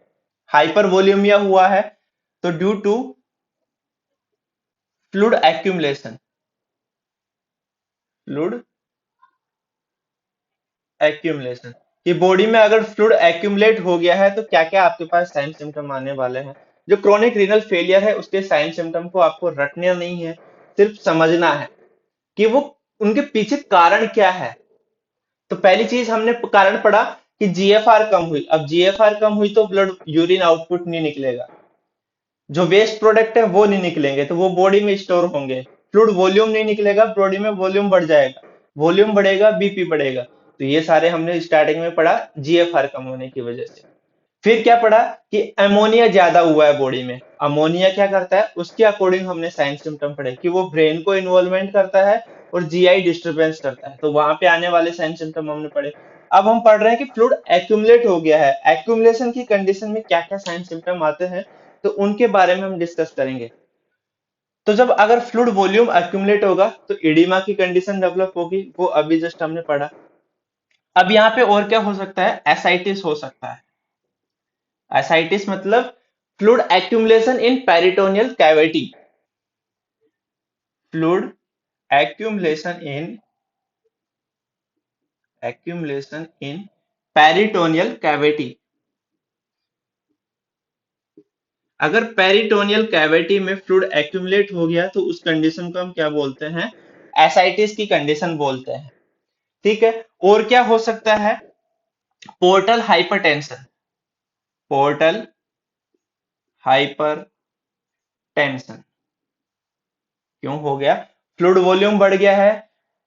हाइपर वॉल्यूमिया हुआ है तो due to fluid accumulation, fluid accumulation, कि बॉडी में अगर फ्लूइड एक्यूमुलेट हो गया है तो क्या क्या आपके पास साइन सिम्टम आने वाले हैं। जो क्रोनिक रीनल फेलियर है उसके साइन सिम्टम को आपको रटना नहीं है, सिर्फ समझना है कि वो उनके पीछे कारण क्या है। तो पहली चीज हमने कारण पढ़ा कि जीएफआर कम हुई, अब जीएफआर कम हुई तो ब्लड यूरिन आउटपुट नहीं निकलेगा, जो वेस्ट प्रोडक्ट है वो नहीं निकलेंगे तो वो बॉडी में स्टोर होंगे, फ्लूइड वॉल्यूम नहीं निकलेगा, बॉडी में वॉल्यूम बढ़ जाएगा, वॉल्यूम बढ़ेगा बीपी बढ़ेगा। तो ये सारे हमने स्टार्टिंग में पढ़ा जीएफआर कम होने की वजह से। फिर क्या पढ़ा कि अमोनिया ज्यादा हुआ है बॉडी में, अमोनिया क्या करता है उसके अकॉर्डिंग हमने साइन सिम्टम पढ़े कि वो ब्रेन को इन्वॉल्वमेंट करता है और जीआई डिस्टरबेंस करता है, तो वहां पे आने वाले साइन सिम्टम हमने पढ़े। अब हम पढ़ रहे हैं कि फ्लूइड एक्यूमुलेट हो गया है, एक्यूमुलेशन की कंडीशन में क्या क्या साइन सिम्टम आते हैं, तो उनके बारे में हम डिस्कस करेंगे। तो जब अगर फ्लूइड वॉल्यूम एक्यूमुलेट होगा तो एडिमा की कंडीशन डेवलप होगी, वो अभी जस्ट हमने पढ़ा। अब यहाँ पे और क्या हो सकता है, एसाइटिस हो सकता है। एसाइटिस मतलब fluid accumulation in peritoneal cavity, fluid accumulation in peritoneal cavity। अगर पेरिटोनियल कैविटी में फ्लूइड एक्यूमुलेट हो गया तो उस कंडीशन को हम क्या बोलते हैं, एसाइटिस की कंडीशन बोलते हैं। ठीक है, और क्या हो सकता है, पोर्टल हाइपरटेंशन, पोर्टल हाइपरटेंशन क्यों हो गया, फ्लूइड वॉल्यूम बढ़ गया है,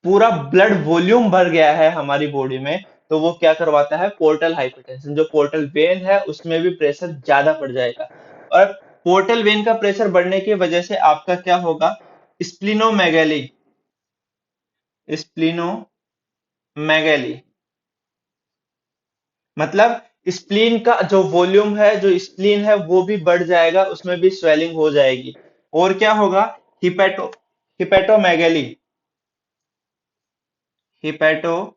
पूरा ब्लड वॉल्यूम भर गया है हमारी बॉडी में, तो वो क्या करवाता है, पोर्टल हाइपरटेंशन। जो पोर्टल वेन है उसमें भी प्रेशर ज्यादा बढ़ जाएगा, और पोर्टल वेन का प्रेशर बढ़ने की वजह से आपका क्या होगा, स्प्लिनोमेगेली, स्प्लिनोमेगेली मतलब स्प्लीन का जो वॉल्यूम है, जो स्प्लीन है वो भी बढ़ जाएगा, उसमें भी स्वेलिंग हो जाएगी। और क्या होगा, हिपेटो हिपेटोमेगेली, हिपेटोमेगेली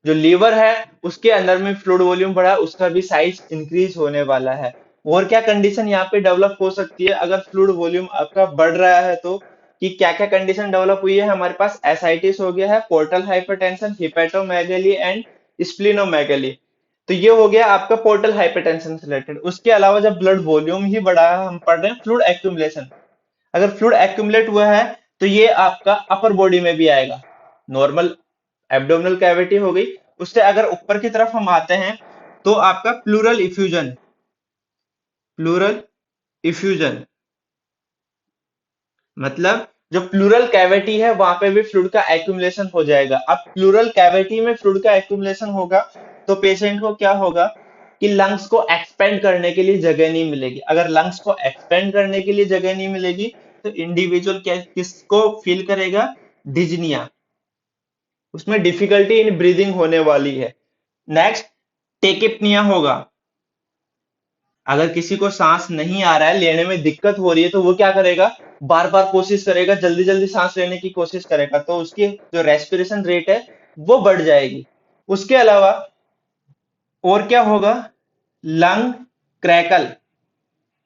जो लीवर है उसके अंदर में फ्लूइड वॉल्यूम बढ़ा, उसका भी साइज इंक्रीज होने वाला है। और क्या कंडीशन यहाँ पे डेवलप हो सकती है अगर फ्लूइड वॉल्यूम आपका बढ़ रहा है, तो कि क्या क्या कंडीशन डेवलप हुई है। हमारे पास एसाइटिस हो गया है, पोर्टल हाइपरटेंशन, हिपेटोमेगली एंड स्प्लीनोमेगली। तो ये हो गया आपका पोर्टल हाइपरटेंशन से रिलेटेड। उसके अलावा जब ब्लड वॉल्यूम ही बढ़ा है, हम पढ़ रहे हैं फ्लूइड एक्यूमुलेशन। अगर फ्लूइड एक्यूमुलेट हुआ है तो ये आपका अपर बॉडी में भी आएगा। नॉर्मल एब्डोमिनल कैविटी हो गई। उससे अगर ऊपर की तरफ हम आते हैं तो आपका प्लूरल इफ्यूजन, प्लूरल इफ्यूजन मतलब जो प्लूरल कैविटी है वहां पे भी फ्लूइड का एक्यूमुलेशन हो जाएगा। अब प्लूरल कैविटी में फ्लूइड का एक्यूमुलेशन होगा तो पेशेंट को क्या होगा कि लंग्स को एक्सपेंड करने के लिए जगह नहीं मिलेगी। अगर लंग्स को एक्सपेंड करने के लिए जगह नहीं मिलेगी तो इंडिविजुअल क्या किसको फील करेगा? डिजनिया, उसमें डिफिकल्टी इन ब्रीदिंग होने वाली है। नेक्स्ट, टेकिपनिया होगा। अगर किसी को सांस नहीं आ रहा है, लेने में दिक्कत हो रही है, तो वो क्या करेगा? बार बार कोशिश करेगा, जल्दी जल्दी सांस लेने की कोशिश करेगा, तो उसकी जो रेस्पिरेशन रेट है वो बढ़ जाएगी। उसके अलावा और क्या होगा? लंग क्रैकल,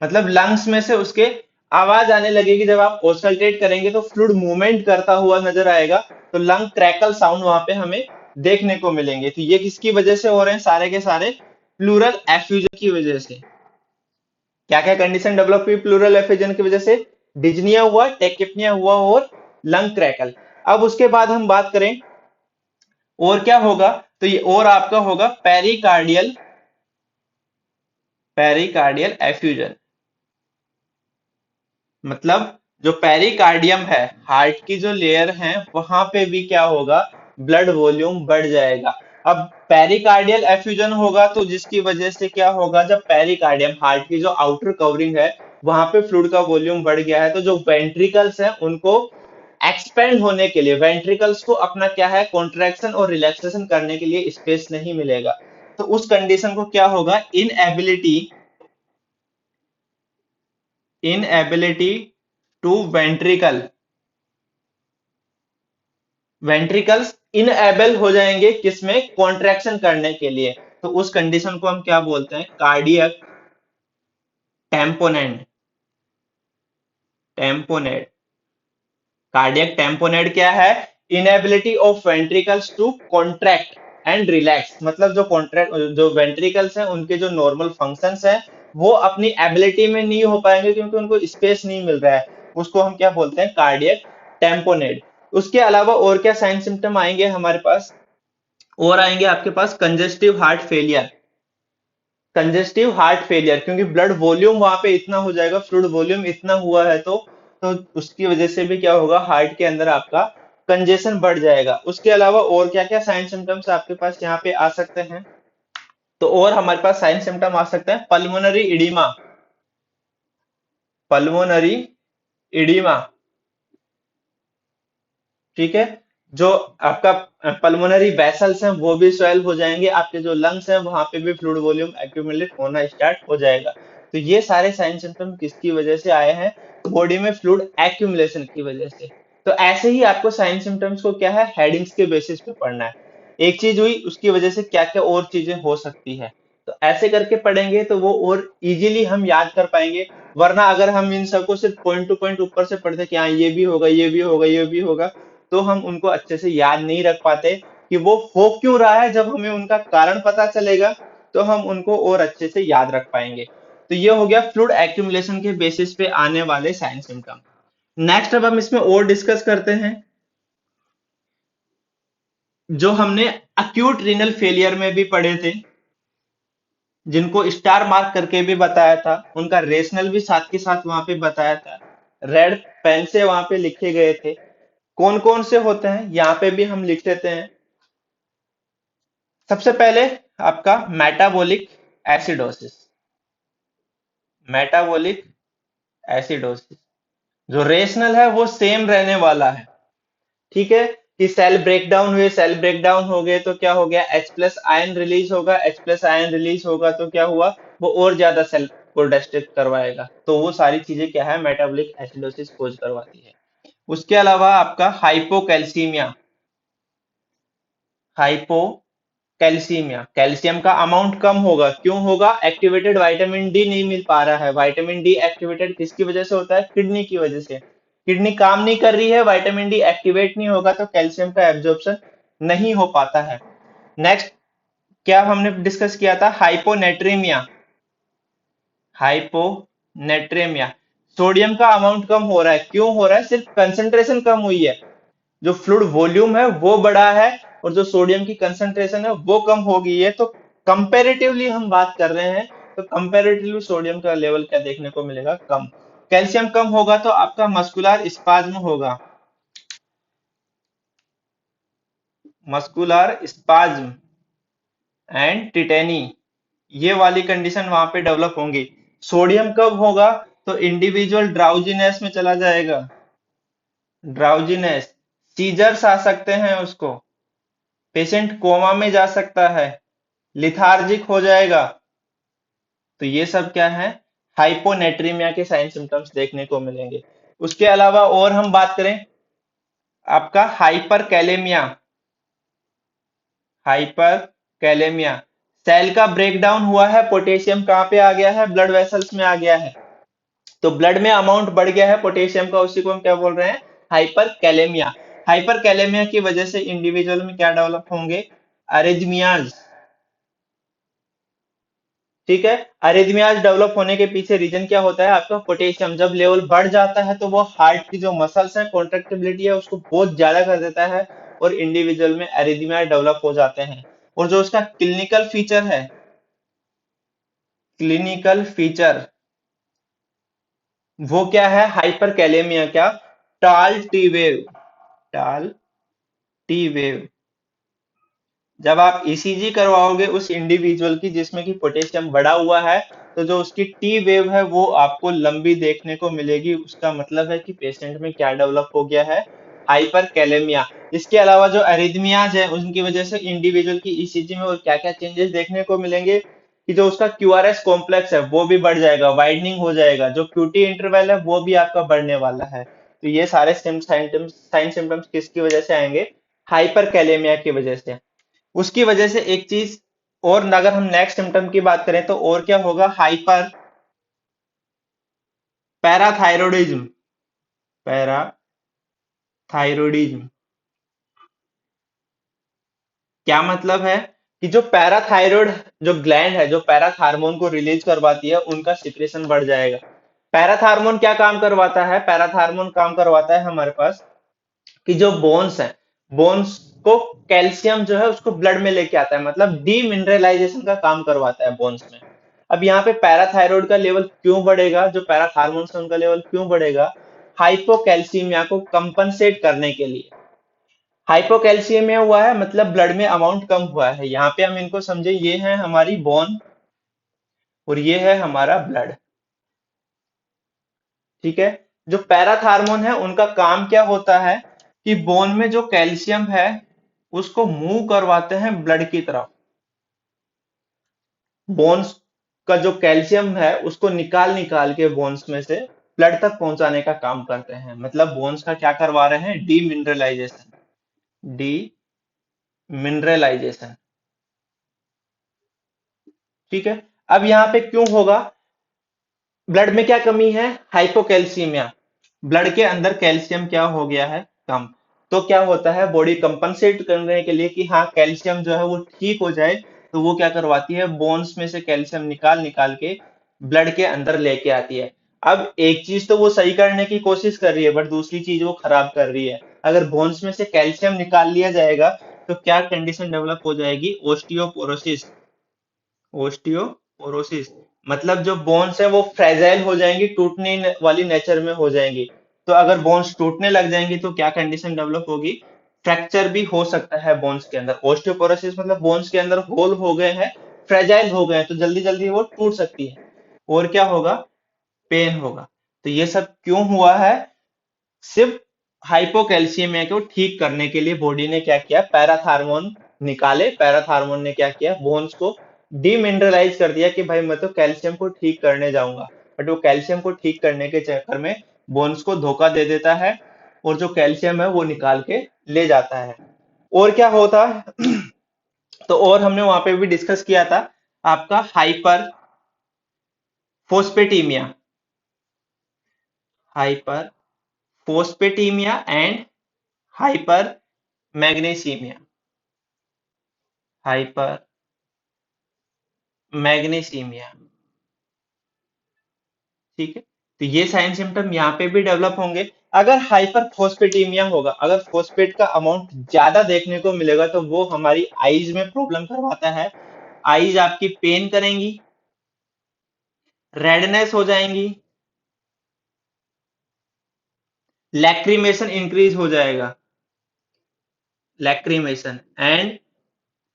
मतलब लंग्स में से उसके आवाज आने लगेगी। जब आप ऑस्कल्टेट करेंगे तो फ्लूइड मूवमेंट करता हुआ नजर आएगा, तो लंग क्रैकल साउंड वहां पे हमें देखने को मिलेंगे। तो ये किसकी वजह से हो रहे हैं? सारे के सारे प्लूरल एफ्यूजन की वजह से। क्या क्या कंडीशन डेवलप हुई प्लूरल एफिजन की वजह से? डिजनिया हुआ, टेकिपनिया हुआ और लंग क्रैकल। अब उसके बाद हम बात करें और क्या होगा, तो ये और आपका होगा पेरिकार्डियल, पेरिकार्डियल एफ्यूजन। मतलब जो पेरिकार्डियम है, हार्ट की जो लेयर है, वहां पे भी क्या होगा? ब्लड वॉल्यूम बढ़ जाएगा। अब पेरिकार्डियल एफ्यूजन होगा तो जिसकी वजह से क्या होगा? जब पेरिकार्डियम, हार्ट की जो आउटर कवरिंग है, वहां पे फ्लूइड का वॉल्यूम बढ़ गया है, तो जो वेंट्रिकल्स हैं उनको एक्सपेंड होने के लिए, वेंट्रिकल्स को अपना क्या है, कॉन्ट्रैक्शन और रिलैक्सेशन करने के लिए स्पेस नहीं मिलेगा। तो उस कंडीशन को क्या होगा? Inability, inability to ventricle, ventricles unable हो जाएंगे किसमें? कॉन्ट्रैक्शन करने के लिए। तो उस कंडीशन को हम क्या बोलते हैं? Cardiac tamponade, tamponade. Cardiac tamponade क्या है? Inability of ventricles to contract and relax. मतलब जो कॉन्ट्रैक्ट, जो वेंट्रिकल्स हैं उनके जो नॉर्मल फंक्शंस हैं वो अपनी एबिलिटी में नहीं हो पाएंगे क्योंकि उनको स्पेस नहीं मिल रहा है। उसको हम क्या बोलते हैं? Cardiac tamponade. उसके अलावा और क्या साइन सिम्टम आएंगे हमारे पास? और आएंगे आपके पास congestive heart failure, congestive heart failure, क्योंकि ब्लड वॉल्यूम वहां पे इतना हो जाएगा, फ्लूइड वॉल्यूम इतना हुआ है, तो उसकी वजह से भी क्या होगा? हार्ट के अंदर आपका कंजेशन बढ़ जाएगा। उसके अलावा और क्या क्या साइन सिम्टम्स आपके पास यहाँ पे आ सकते हैं? तो और हमारे पास साइन सिम्टम आ सकते हैं पल्मोनरी इडीमा, पल्मोनरी इडीमा, ठीक है। जो आपका पल्मोनरी वेसल्स हैं वो भी स्वेल हो जाएंगे, आपके जो लंग्स हैं वहां पे भी फ्लूइड वॉल्यूम एक्यूमुलेट होना स्टार्ट हो जाएगा। तो ये सारे साइन सिम्टम किसकी वजह से आए हैं? बॉडी में फ्लूइड एक्यूमुलेशन की वजह से। तो ऐसे ही आपको साइन सिम्टम्स को क्या है, हेडिंग्स के बेसिस पे पढ़ना है। एक चीज हुई, उसकी वजह से क्या क्या और चीजें हो सकती है, तो ऐसे करके पढ़ेंगे तो वो और इजीली हम याद कर पाएंगे। वरना अगर हम इन सबको सिर्फ पॉइंट टू पॉइंट ऊपर से पढ़ते कि हाँ ये भी होगा, ये भी होगा, ये भी होगा, तो हम उनको अच्छे से याद नहीं रख पाते कि वो हो क्यों रहा है। जब हमें उनका कारण पता चलेगा तो हम उनको और अच्छे से याद रख पाएंगे। तो ये हो गया फ्लूइड एक्यूमुलेशन के बेसिस पे आने वाले साइन सिम्टम। नेक्स्ट अब हम इसमें और डिस्कस करते हैं जो हमने अक्यूट रीनल फेलियर में भी पढ़े थे, जिनको स्टार मार्क करके भी बताया था, उनका रेशनल भी साथ के साथ वहां पे बताया था, रेड पेन से वहां पे लिखे गए थे। कौन कौन से होते हैं यहाँ पे भी हम लिख देते हैं। सबसे पहले आपका मेटाबॉलिक एसिडोसिस, मेटाबॉलिक एसिडोसिस। जो रेशनल है वो सेम रहने वाला है, ठीक है। कि सेल ब्रेकडाउन हुए, सेल ब्रेकडाउन हो गए तो क्या हो गया? H प्लस आयन रिलीज होगा, H प्लस आयन रिलीज होगा तो क्या हुआ? वो और ज्यादा सेल को डिस्ट्रक्ट करवाएगा। तो वो सारी चीजें क्या है? मेटाबॉलिक एसिडोसिस कोज करवाती है। उसके अलावा आपका हाइपोकैल्सीमिया, हाइपोकैल्सीमिया, कैल्शियम का अमाउंट कम होगा। क्यों होगा? एक्टिवेटेड विटामिन डी नहीं मिल पा रहा है। विटामिन डी एक्टिवेटेड किसकी वजह से होता है? किडनी की वजह से। किडनी काम नहीं कर रही है, विटामिन डी एक्टिवेट नहीं होगा तो कैल्शियम का एब्जॉर्प्शन नहीं हो पाता है। नेक्स्ट क्या हमने डिस्कस किया था, हाइपोनेट्रीमिया। हाइपोनेट्रीमिया, सोडियम का अमाउंट कम हो रहा है, क्यों हो रहा है, सिर्फ कंसंट्रेशन कम हुई है, जो फ्लूइड वॉल्यूम है वो बढ़ा है और जो सोडियम की कंसंट्रेशन है वो कम हो गई है। तो कंपैरेटिवली हम बात कर रहे हैं, तो कंपैरेटिवली सोडियम का लेवल क्या देखने को मिलेगा, कम। कैल्शियम कम होगा तो आपका मस्कुलर स्पाज्म होगा, मस्कुलर स्पाज्म एंड टिटेनी, ये वाली कंडीशन वहां पे डेवलप होंगी। सोडियम कम होगा तो इंडिविजुअल ड्राउजीनेस में चला जाएगा, ड्राउजीनेस, सीजर्स आ सकते हैं उसको, पेशेंट कोमा में जा सकता है, लिथार्जिक हो जाएगा। तो ये सब क्या है, हाइपोनेट्रीमिया के साइन सिम्टम्स देखने को मिलेंगे। उसके अलावा और हम बात करें, आपका hyperkalemia, hyperkalemia, cell का ब्रेकडाउन हुआ है, पोटेशियम कहाँ पे आ गया है, ब्लड वेसल्स में आ गया है, तो ब्लड में अमाउंट बढ़ गया है पोटेशियम का, उसी को हम क्या बोल रहे हैं, हाइपर कैलेमिया। हाइपर कैलेमिया की वजह से इंडिविजुअल में क्या डेवलप होंगे, अरिथमियाज। ठीक है, अरिथमियाज डेवलप होने के पीछे रीजन क्या होता है, आपका पोटेशियम जब लेवल बढ़ जाता है तो वो हार्ट की जो मसल्स है, कॉन्ट्रेक्टिबिलिटी है, उसको बहुत ज्यादा कर देता है और इंडिविजुअल में अरिथमिया डेवलप हो जाते हैं। और जो उसका क्लिनिकल फीचर है, क्लिनिकल फीचर वो क्या है, हाइपर कैलेमिया क्या, टाल टी वेव, टाल टी वेव। जब आप ईसीजी करवाओगे उस इंडिविजुअल की जिसमें कि पोटेशियम बढ़ा हुआ है, तो जो उसकी टी वेव है वो आपको लंबी देखने को मिलेगी, उसका मतलब है कि पेशेंट में क्या डेवलप हो गया है, हाइपर कैलेमिया। इसके अलावा जो अरिथमियाज है उनकी वजह से इंडिविजुअल की ईसीजी में और क्या क्या चेंजेस देखने को मिलेंगे, कि जो उसका क्यूआरएस कॉम्प्लेक्स है वो भी बढ़ जाएगा, वाइडनिंग हो जाएगा, जो क्यूटी इंटरवल है वो भी आपका बढ़ने वाला है। तो ये सारे साइन सिम्टम्स किसकी वजह से आएंगे, हाइपर कैलेमिया की वजह से। उसकी वजह से एक चीज और, अगर हम नेक्स्ट सिम्टम की बात करें तो और क्या होगा, हाइपर पैराथायरोडिज्म, पैराथायरोडिज्म क्या मतलब है, कि जो पैराथायरॉयड, जो ग्लैंड है जो पैराथ हार्मोन को रिलीज करवाती है, उनका सिक्रेशन बढ़ जाएगा। पैराथ हार्मोन क्या काम करवाता है, पैराथ हार्मोन काम करवाता है हमारे पास कि जो बोन्स है, बोन्स को कैल्शियम जो है उसको ब्लड में लेके आता है, मतलब डीमिनरलाइजेशन का काम करवाता है बोन्स में। अब यहाँ पे पैराथायरॉयड का लेवल क्यों बढ़ेगा, जो पैराथ हार्मोन है उनका लेवल क्यों बढ़ेगा, हाइपोकैल्सीमिया को कंपनसेट करने के लिए। हाइपोकैल्सियमिया हुआ है मतलब ब्लड में अमाउंट कम हुआ है, यहाँ पे हम इनको समझे, ये है हमारी बोन और ये है हमारा ब्लड। ठीक है, जो पैराथ हार्मोन है उनका काम क्या होता है, कि बोन में जो कैल्शियम है उसको मूव करवाते हैं ब्लड की तरफ, बोन्स का जो कैल्शियम है उसको निकाल निकाल के बोन्स में से ब्लड तक पहुंचाने का काम करते हैं, मतलब बोन्स का क्या करवा रहे हैं, डीमिनरलाइजेशन, डीमिनरलाइजेशन। ठीक है, अब यहाँ पे क्यों होगा, ब्लड में क्या कमी है, हाइपोकैल्सीमिया, ब्लड के अंदर कैल्शियम क्या हो गया है, कम। तो क्या होता है, बॉडी कंपनसेट करने के लिए कि हाँ कैल्शियम जो है वो ठीक हो जाए, तो वो क्या करवाती है, बोन्स में से कैल्शियम निकाल निकाल के ब्लड के अंदर लेके आती है। अब एक चीज तो वो सही करने की कोशिश कर रही है, बट दूसरी चीज वो खराब कर रही है। अगर बोन्स में से कैल्शियम निकाल लिया जाएगा तो क्या कंडीशन डेवलप हो जाएगी, ओस्टियोपोरोसिस, ओस्टियोपोरोसिस, मतलब जो बोन्स है वो फ्रेजाइल हो जाएंगी, टूटने वाली नेचर में हो जाएंगी। तो अगर बोन्स टूटने लग जाएंगी तो क्या कंडीशन डेवलप होगी, फ्रैक्चर भी हो सकता है बोन्स के अंदर। ओस्टियोपोरोसिस मतलब बोन्स के अंदर होल हो गए हैं, फ्रेजाइल हो गए हैं, तो जल्दी जल्दी वो टूट सकती है। और क्या होगा, पेन होगा। तो ये सब क्यों हुआ है, सिर्फ हाइपोकैल्सियमिया को ठीक करने के लिए बॉडी ने क्या किया, पैराथ हार्मोन निकाले, पैराथ हार्मोन ने क्या किया, बोन्स को डीमिनरलाइज कर दिया कि भाई मैं तो कैल्शियम को ठीक करने जाऊंगा, बट वो कैल्शियम को ठीक करने के चक्कर में बोन्स को धोखा दे देता है और जो कैल्शियम है वो निकाल के ले जाता है। और क्या होता है तो और हमने वहां पे भी डिस्कस किया था, आपका hyperphosphataemia, hyperphosphataemia and hypermagnesaemia. Hypermagnesaemia, ठीक है। तो ये साइन सिम्टम यहाँ पे भी डेवलप होंगे। अगर हाइपर फोस्फेटीमिया होगा, अगर फोस्फेट का अमाउंट ज्यादा देखने को मिलेगा, तो वो हमारी आईज में प्रॉब्लम करवाता है। आईज आपकी पेन करेंगी, रेडनेस हो जाएंगी, लैक्रिमेशन इंक्रीज हो जाएगा, लैक्रिमेशन, एंड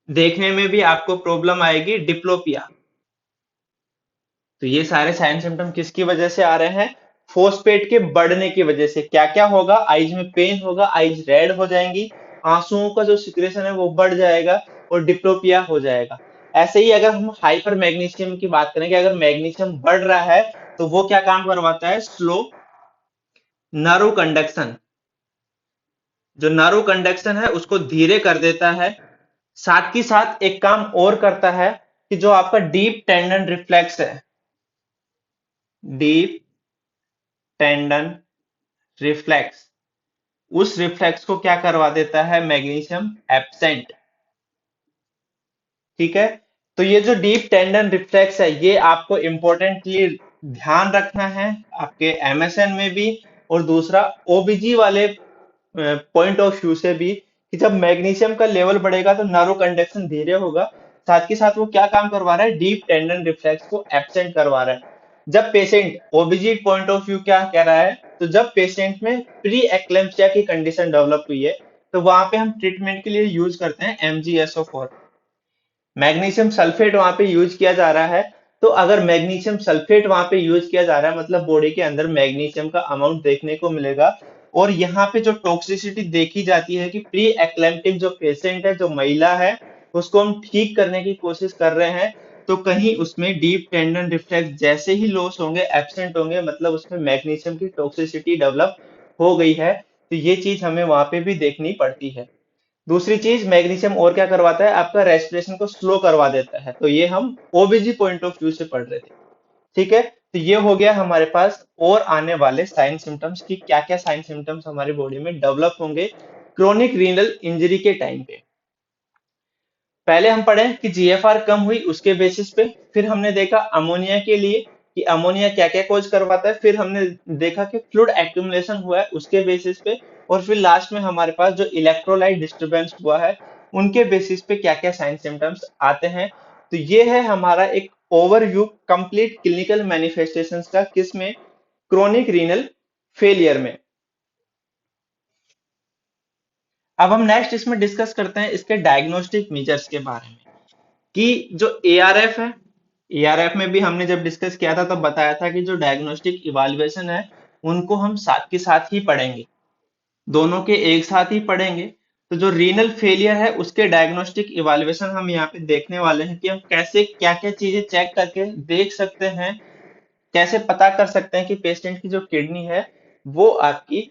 देखने में भी आपको प्रॉब्लम आएगी, डिप्लोपिया। तो ये सारे साइन सिम्टम किसकी वजह से आ रहे हैं? फोस्फेट के बढ़ने की वजह से। क्या क्या होगा? आईज में पेन होगा, आईज रेड हो जाएंगी, आंसुओं का जो सिक्रेशन है वो बढ़ जाएगा, और डिप्लोपिया हो जाएगा। ऐसे ही अगर हम हाइपर मैग्नीशियम की बात करें कि अगर मैग्नीशियम बढ़ रहा है, तो वो क्या काम करवाता है? स्लो नर्व कंडक्शन, जो नर्व कंडक्शन है उसको धीरे कर देता है। साथ ही साथ एक काम और करता है कि जो आपका डीप टेंडन रिफ्लेक्स है, डीप टेंडन रिफ्लेक्स, उस रिफ्लेक्स को क्या करवा देता है? मैग्नीशियम एब्सेंट, ठीक है। तो ये जो डीप टेंडन रिफ्लेक्स है, ये आपको इंपॉर्टेंटली ध्यान रखना है आपके एमएसएन में भी, और दूसरा ओबीजी वाले पॉइंट ऑफ व्यू से भी, कि जब मैग्नीशियम का लेवल बढ़ेगा तो नर्व कंडक्शन धीरे होगा। साथ के साथ वो क्या काम करवा रहा है? डीप टेंडन रिफ्लेक्स को एब्सेंट करवा रहा है। जब पेशेंट, ओबीजी पॉइंट ऑफ व्यू क्या कह रहा है, तो जब पेशेंट में प्री एक्लेम्पसिया की कंडीशन डेवलप हुई है, तो वहां पे हम ट्रीटमेंट के लिए यूज करते हैं MgSO4। मैग्नीशियम सल्फेट वहां पे यूज किया जा रहा है। तो अगर मैग्नीशियम सल्फेट वहां पे यूज किया जा रहा है, मतलब बॉडी के अंदर मैग्नीशियम का अमाउंट देखने को मिलेगा। और यहाँ पे जो टॉक्सिसिटी देखी जाती है कि प्री एक्लेम्प्टिक जो पेशेंट है, जो महिला है, उसको हम ठीक करने की कोशिश कर रहे हैं, तो कहीं उसमें डीप टेंडन रिफ्लेक्स जैसे ही लॉस होंगे, एब्सेंट होंगे, मतलब उसमें मैग्नीशियम की टॉक्सिसिटी डेवलप हो गई है। तो ये चीज हमें वहां पे भी देखनी पड़ती है। दूसरी चीज, मैग्नीशियम और क्या करवाता है? आपका रेस्पिरेशन को स्लो करवा देता है। तो ये हम ओबीजी पॉइंट ऑफ व्यू से पढ़ रहे थे, ठीक है। तो ये हो गया हमारे पास और आने वाले साइन सिम्टम्स की क्या क्या साइन सिम्टम्स हमारी बॉडी में डेवलप होंगे क्रोनिक रीनल इंजरी के टाइम पे। पहले हम पढ़े कि जीएफआर कम हुई, उसके बेसिस पे। फिर हमने देखा अमोनिया के लिए कि अमोनिया क्या क्या कॉज करवाता है। फिर हमने देखा कि फ्लूइड एक्यूमुलेशन हुआ है, उसके बेसिस पे। और फिर लास्ट में हमारे पास जो इलेक्ट्रोलाइट डिस्टरबेंस हुआ है, उनके बेसिस पे क्या क्या साइन सिम्टम्स आते हैं। तो ये है हमारा एक ओवरव्यू कंप्लीट क्लिनिकल मैनिफेस्टेशंस का, किसमें? क्रोनिक रीनल फेलियर में। अब हम नेक्स्ट इसमें डिस्कस करते हैं इसके डायग्नोस्टिक मेजर्स के बारे में, कि जो एआरएफ है, एआरएफ में भी हमने जब डिस्कस किया था तब बताया था कि जो डायग्नोस्टिक इवाल्युएशन है, उनको हम साथ के साथ ही पढ़ेंगे, दोनों के एक साथ ही पढ़ेंगे। तो जो रीनल फेलियर है उसके डायग्नोस्टिक इवाल्युएशन हम यहाँ पे देखने वाले हैं, कि हम कैसे क्या क्या चीजें चेक करके देख सकते हैं, कैसे पता कर सकते हैं कि पेशेंट की जो किडनी है वो आपकी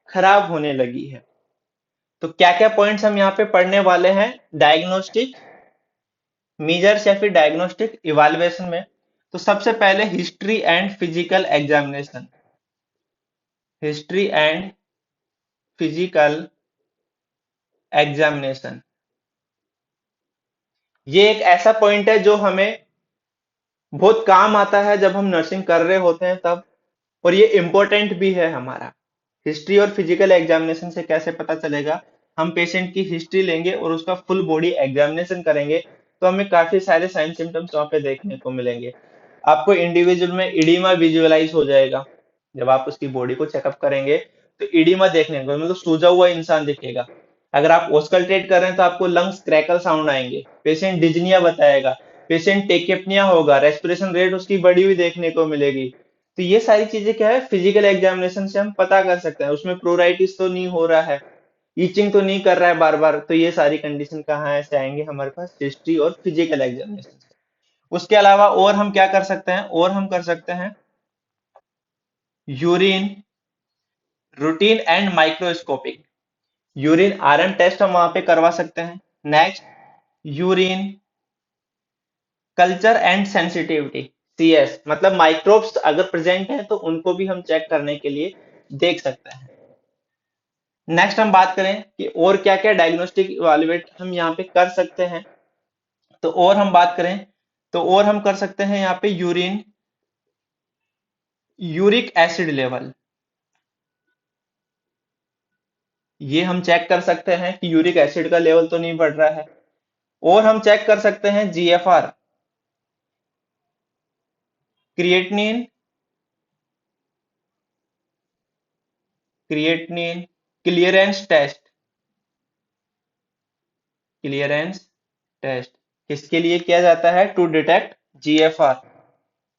खराब होने लगी है। तो क्या क्या पॉइंट्स हम यहाँ पे पढ़ने वाले हैं डायग्नोस्टिक मेजर्स या फिर डायग्नोस्टिक इवाल्युएशन में। तो सबसे पहले history and physical examination, history and physical examination, ये एक ऐसा पॉइंट है जो हमें बहुत काम आता है जब हम नर्सिंग कर रहे होते हैं तब, और ये इम्पोर्टेंट भी है हमारा। हिस्ट्री और फिजिकल एग्जामिनेशन से कैसे पता चलेगा? हम पेशेंट की हिस्ट्री लेंगे और उसका फुल बॉडी एग्जामिनेशन करेंगे, तो हमें काफी सारे साइन सिम्टम्स वहां पे देखने को मिलेंगे। आपको इंडिविजुअल में इडीमा विजुअलाइज हो जाएगा। जब आप उसकी बॉडी को चेकअप करेंगे, तो इडीमा देखने को, मतलब सूजा हुआ इंसान दिखेगा। अगर आप ऑस्कल्टेट कर रहे हैं तो आपको लंग्स क्रैकल साउंड आएंगे, पेशेंट डिजनिया बताएगा, पेशेंट टेकेपनिया होगा, रेस्पिरेशन रेट उसकी बढ़ी हुई देखने को मिलेगी। तो ये सारी चीजें क्या है, फिजिकल एग्जामिनेशन से हम पता कर सकते हैं। उसमें प्रोराइटिस तो नहीं हो रहा है, ईचिंग तो नहीं कर रहा है बार बार। तो ये सारी कंडीशन कहाँ ऐसे आएंगे हमारे पास? हिस्ट्री और फिजिकल एग्जामिनेशन। उसके अलावा और हम क्या कर सकते हैं? और हम कर सकते हैं urine, routine and microscopic. Urine RM test हम वहां पे करवा सकते हैं। Next, urine culture and sensitivity, CS, मतलब माइक्रोब्स अगर प्रेजेंट है तो उनको भी हम चेक करने के लिए देख सकते हैं। नेक्स्ट हम बात करें कि और क्या क्या डायग्नोस्टिक इवेलुएट हम यहाँ पे कर सकते हैं। तो और हम बात करें तो और हम कर सकते हैं यहाँ पे यूरिक एसिड लेवल, ये हम चेक कर सकते हैं कि यूरिक एसिड का लेवल तो नहीं बढ़ रहा है। और हम चेक कर सकते हैं GFR, creatinine, creatinine clearance test, clearance test किसके लिए किया जाता है? टू डिटेक्ट जीएफआर,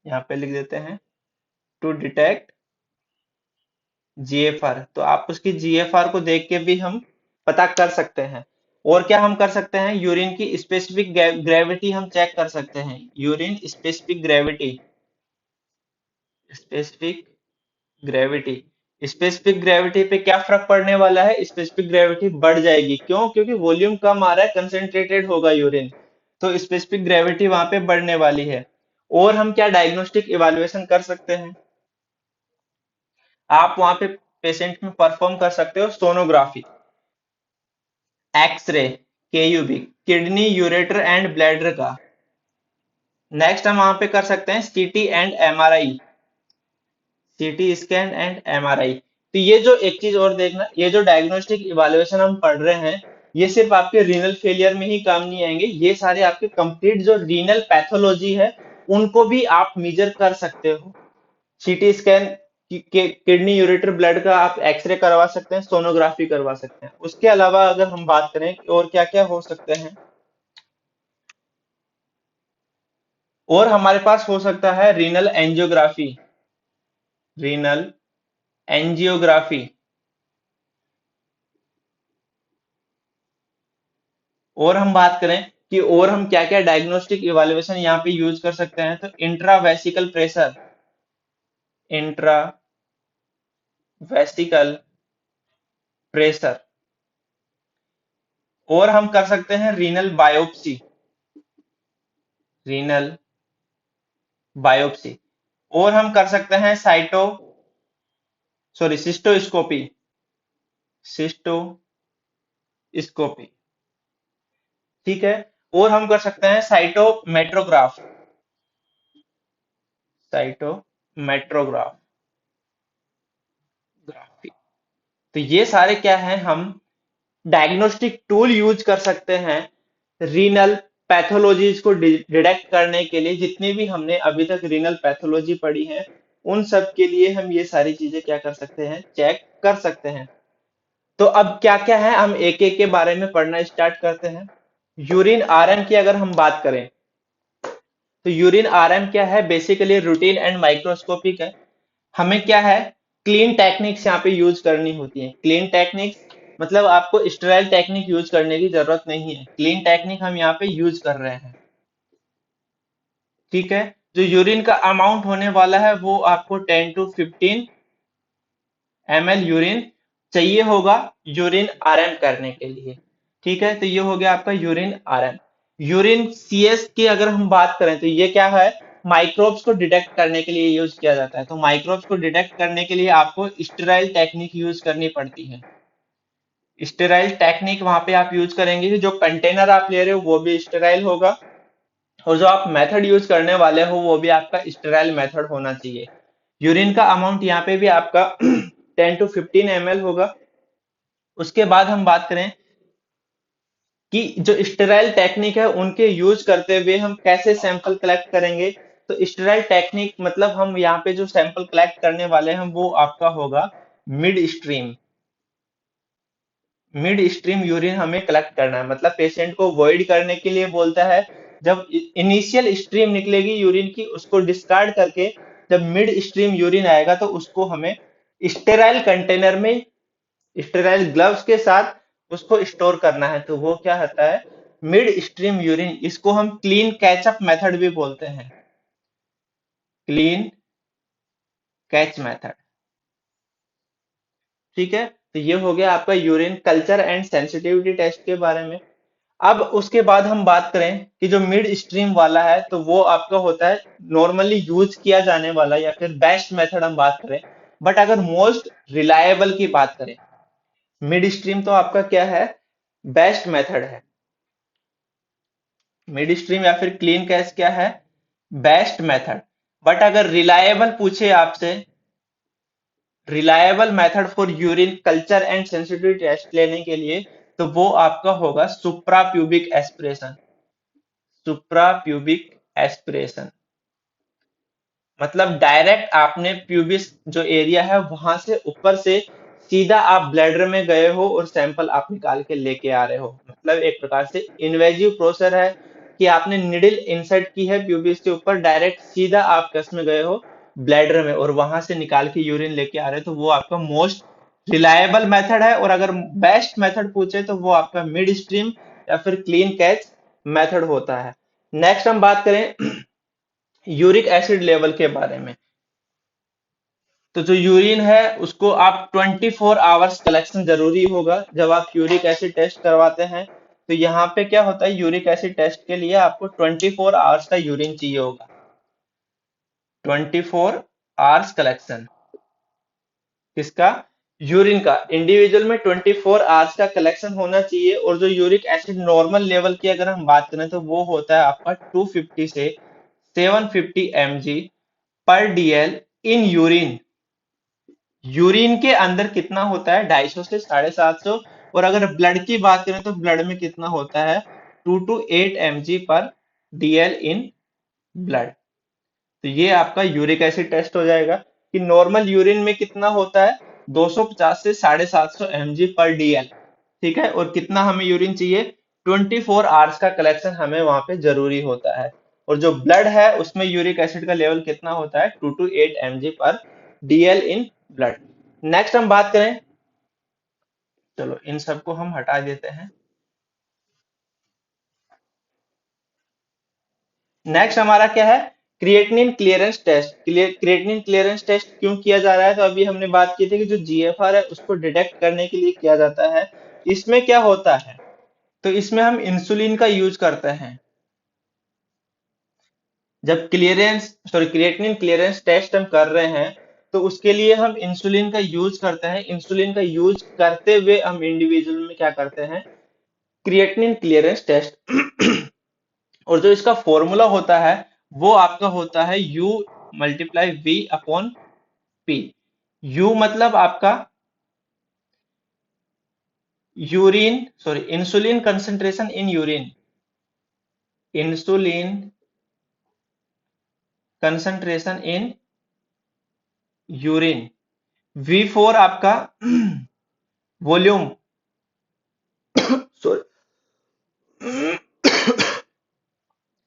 यहाँ पे लिख देते हैं टू डिटेक्ट जीएफआर। तो आप उसकी जीएफआर को देख के भी हम पता कर सकते हैं। और क्या हम कर सकते हैं? यूरिन की स्पेसिफिक ग्रेविटी हम चेक कर सकते हैं, urine specific gravity, specific gravity. Specific gravity पे क्या फर्क पड़ने वाला है? स्पेसिफिक ग्रेविटी बढ़ जाएगी। क्यों? क्योंकि वॉल्यूम कम आ रहा है, कंसेंट्रेटेड होगा यूरिन, तो स्पेसिफिक ग्रेविटी वहां पे बढ़ने वाली है। और हम क्या डायग्नोस्टिक इवैल्यूएशन कर सकते हैं? आप वहां पे पेशेंट में परफॉर्म कर सकते हो sonography, x-ray, KUB, kidney, ureter and bladder का। नेक्स्ट हम वहां पे कर सकते हैं CT and MRI, CT scan and MRI. तो ये जो एक चीज और देखना, ये जो डायग्नोस्टिक इवैल्यूएशन हम पढ़ रहे हैं, ये सिर्फ आपके रीनल फेलियर में ही काम नहीं आएंगे, ये सारे आपके कंप्लीट जो रीनल पैथोलॉजी है उनको भी आप मेजर कर सकते हो। CT scan, kidney, ureter, blood का आप एक्सरे करवा सकते हैं, सोनोग्राफी करवा सकते हैं। उसके अलावा अगर हम बात करें और क्या क्या हो सकते हैं, और हमारे पास हो सकता है रीनल एंजियोग्राफी, रीनल एंजियोग्राफी। और हम बात करें कि और हम क्या क्या डायग्नोस्टिक इवैल्यूएशन यहाँ पे यूज कर सकते हैं, तो इंट्रावेसिकल प्रेशर, इंट्रावेसिकल प्रेशर। और हम कर सकते हैं रीनल बायोप्सी, रीनल बायोप्सी। और हम कर सकते हैं सिस्टोस्कोपी, सिस्टोस्कोपी। ठीक है। और हम कर सकते हैं साइटोमेट्रोग्राफ, साइटोमेट्रोग्राफ ग्राफी। तो ये सारे क्या हैं, हम डायग्नोस्टिक टूल यूज कर सकते हैं रीनल पैथोलॉजीज को डिटेक्ट करने के लिए। जितनी भी हमने अभी तक रीनल पैथोलॉजी पढ़ी है, उन सब के लिए हम ये सारी चीजें क्या कर सकते हैं? चेक कर सकते हैं। तो अब क्या क्या है, हम एक एक के बारे में पढ़ना स्टार्ट करते हैं। यूरिन आरएम की अगर हम बात करें, तो यूरिन आरएम क्या है? बेसिकली रूटीन एंड माइक्रोस्कोपिक है। हमें क्या है? क्लीन टेक्निक्स यहाँ पे यूज करनी होती है। क्लीन टेक्निक्स मतलब आपको स्टेराइल टेक्निक यूज करने की जरूरत नहीं है, क्लीन टेक्निक हम यहाँ पे यूज कर रहे हैं। ठीक है। जो यूरिन का अमाउंट होने वाला है वो आपको 10 to 15 ml यूरिन चाहिए होगा यूरिन आरएम करने के लिए। ठीक है। तो ये हो गया आपका यूरिन आरएम। यूरिन सीएस की अगर हम बात करें, तो ये क्या है? माइक्रोब्स को डिटेक्ट करने के लिए यूज किया जाता है। तो माइक्रोब्स को डिटेक्ट करने के लिए आपको स्टेराइल टेक्निक यूज करनी पड़ती है। स्टेराइल टेक्निक वहां पे आप यूज करेंगे कि जो कंटेनर आप ले रहे हो वो भी स्टेराइल होगा, और जो आप मेथड यूज करने वाले हो वो भी आपका स्टेराइल मेथड होना चाहिए। यूरिन का अमाउंट यहाँ पे भी आपका 10 to 15 ml होगा। उसके बाद हम बात करें कि जो स्टेराइल टेक्निक है उनके यूज करते हुए हम कैसे सैंपल कलेक्ट करेंगे। तो स्टेराइल टेक्निक मतलब हम यहाँ पे जो सैंपल कलेक्ट करने वाले हैं वो आपका होगा mid stream, mid stream urine हमें कलेक्ट करना है। मतलब पेशेंट को वॉइड करने के लिए बोलता है, जब इनिशियल स्ट्रीम निकलेगी यूरिन की उसको डिस्कार्ड करके जब मिड स्ट्रीम यूरिन आएगा तो उसको हमें स्टेराइल कंटेनर में, स्टेराइल ग्लव्स के साथ उसको स्टोर करना है। तो वो क्या होता है? Mid stream urine. इसको हम क्लीन कैचअप मेथड भी बोलते हैं, क्लीन कैच मेथड। ठीक है। तो ये हो गया आपका urine culture and sensitivity test के बारे में। अब उसके बाद हम बात करें कि जो मिड स्ट्रीम वाला है तो वो आपका होता है नॉर्मली यूज किया जाने वाला या फिर बेस्ट मेथड हम बात करें। बट अगर मोस्ट रिलायबल की बात करें मिड स्ट्रीम तो आपका क्या है, बेस्ट मेथड है। मिड स्ट्रीम या फिर क्लीन कैश क्या है, बेस्ट मेथड। बट अगर रिलायबल पूछे आपसे, reliable method for urine culture and sensitivity test लेने के लिए, तो वो आपका होगा supra pubic aspiration. Supra pubic aspiration मतलब डायरेक्ट आपने प्यूबिस जो एरिया है वहां से ऊपर से सीधा आप ब्लैडर में गए हो और सैंपल आप निकाल के लेके आ रहे हो। मतलब एक प्रकार से इन्वेजिव प्रोसेस है कि आपने निडल इंसर्ट की है प्यूबिस के ऊपर, डायरेक्ट सीधा आप कस में गए हो ब्लैडर में और वहां से निकाल के यूरिन लेके आ रहे हो, तो वो आपका मोस्ट रिलायबल मेथड है। और अगर बेस्ट मेथड पूछे तो वो आपका मिड स्ट्रीम या फिर क्लीन कैच मेथड होता है। नेक्स्ट हम बात करें यूरिक एसिड लेवल के बारे में। तो जो यूरिन है उसको आप 24 आवर्स कलेक्शन जरूरी होगा जब आप यूरिक एसिड टेस्ट करवाते हैं। तो यहाँ पे क्या होता है, यूरिक एसिड टेस्ट के लिए आपको 24 आवर्स का यूरिन चाहिए होगा। 24 आवर्स कलेक्शन किसका, यूरिन का। इंडिविजुअल में 24 आवर्स का कलेक्शन होना चाहिए। और जो यूरिक एसिड नॉर्मल लेवल की अगर हम बात करें तो वो होता है आपका 250 से 750 mg पर डीएल इन यूरिन। यूरिन के अंदर कितना होता है, 250 से 750। और अगर ब्लड की बात करें तो ब्लड में कितना होता है, 2 to 8 mg पर डीएल इन ब्लड। तो ये आपका यूरिक एसिड टेस्ट हो जाएगा कि नॉर्मल यूरिन में कितना होता है, 250 से 750 mg पर डीएल। ठीक है, और कितना हमें यूरिन चाहिए, 24 आवर्स का कलेक्शन हमें वहां पे जरूरी होता है। और जो ब्लड है उसमें यूरिक एसिड का लेवल कितना होता है, 2 to 8 mg पर डीएल इन ब्लड। नेक्स्ट हम बात करें, चलो इन सबको हम हटा देते हैं। नेक्स्ट हमारा क्या है, creatinine clearance test. Creatinine clearance test क्यों किया जा रहा है, तो अभी हमने बात की थी कि जो जीएफआर है उसको डिटेक्ट करने के लिए किया जाता है। इसमें क्या होता है, तो इसमें हम इंसुलिन का यूज करते हैं। जब क्रिएटिनिन क्लियरेंस टेस्ट हम कर रहे हैं तो उसके लिए हम इंसुलिन का यूज करते हैं। इंसुलिन का यूज करते हुए हम इंडिविजुअल में क्या करते हैं, क्रिएटिनिन क्लियरेंस टेस्ट। और जो इसका फॉर्मूला होता है वो आपका होता है U multiply V upon P। U मतलब आपका urine, sorry insulin concentration in urine, insulin concentration in urine. V4 आपका वॉल्यूम, सॉरी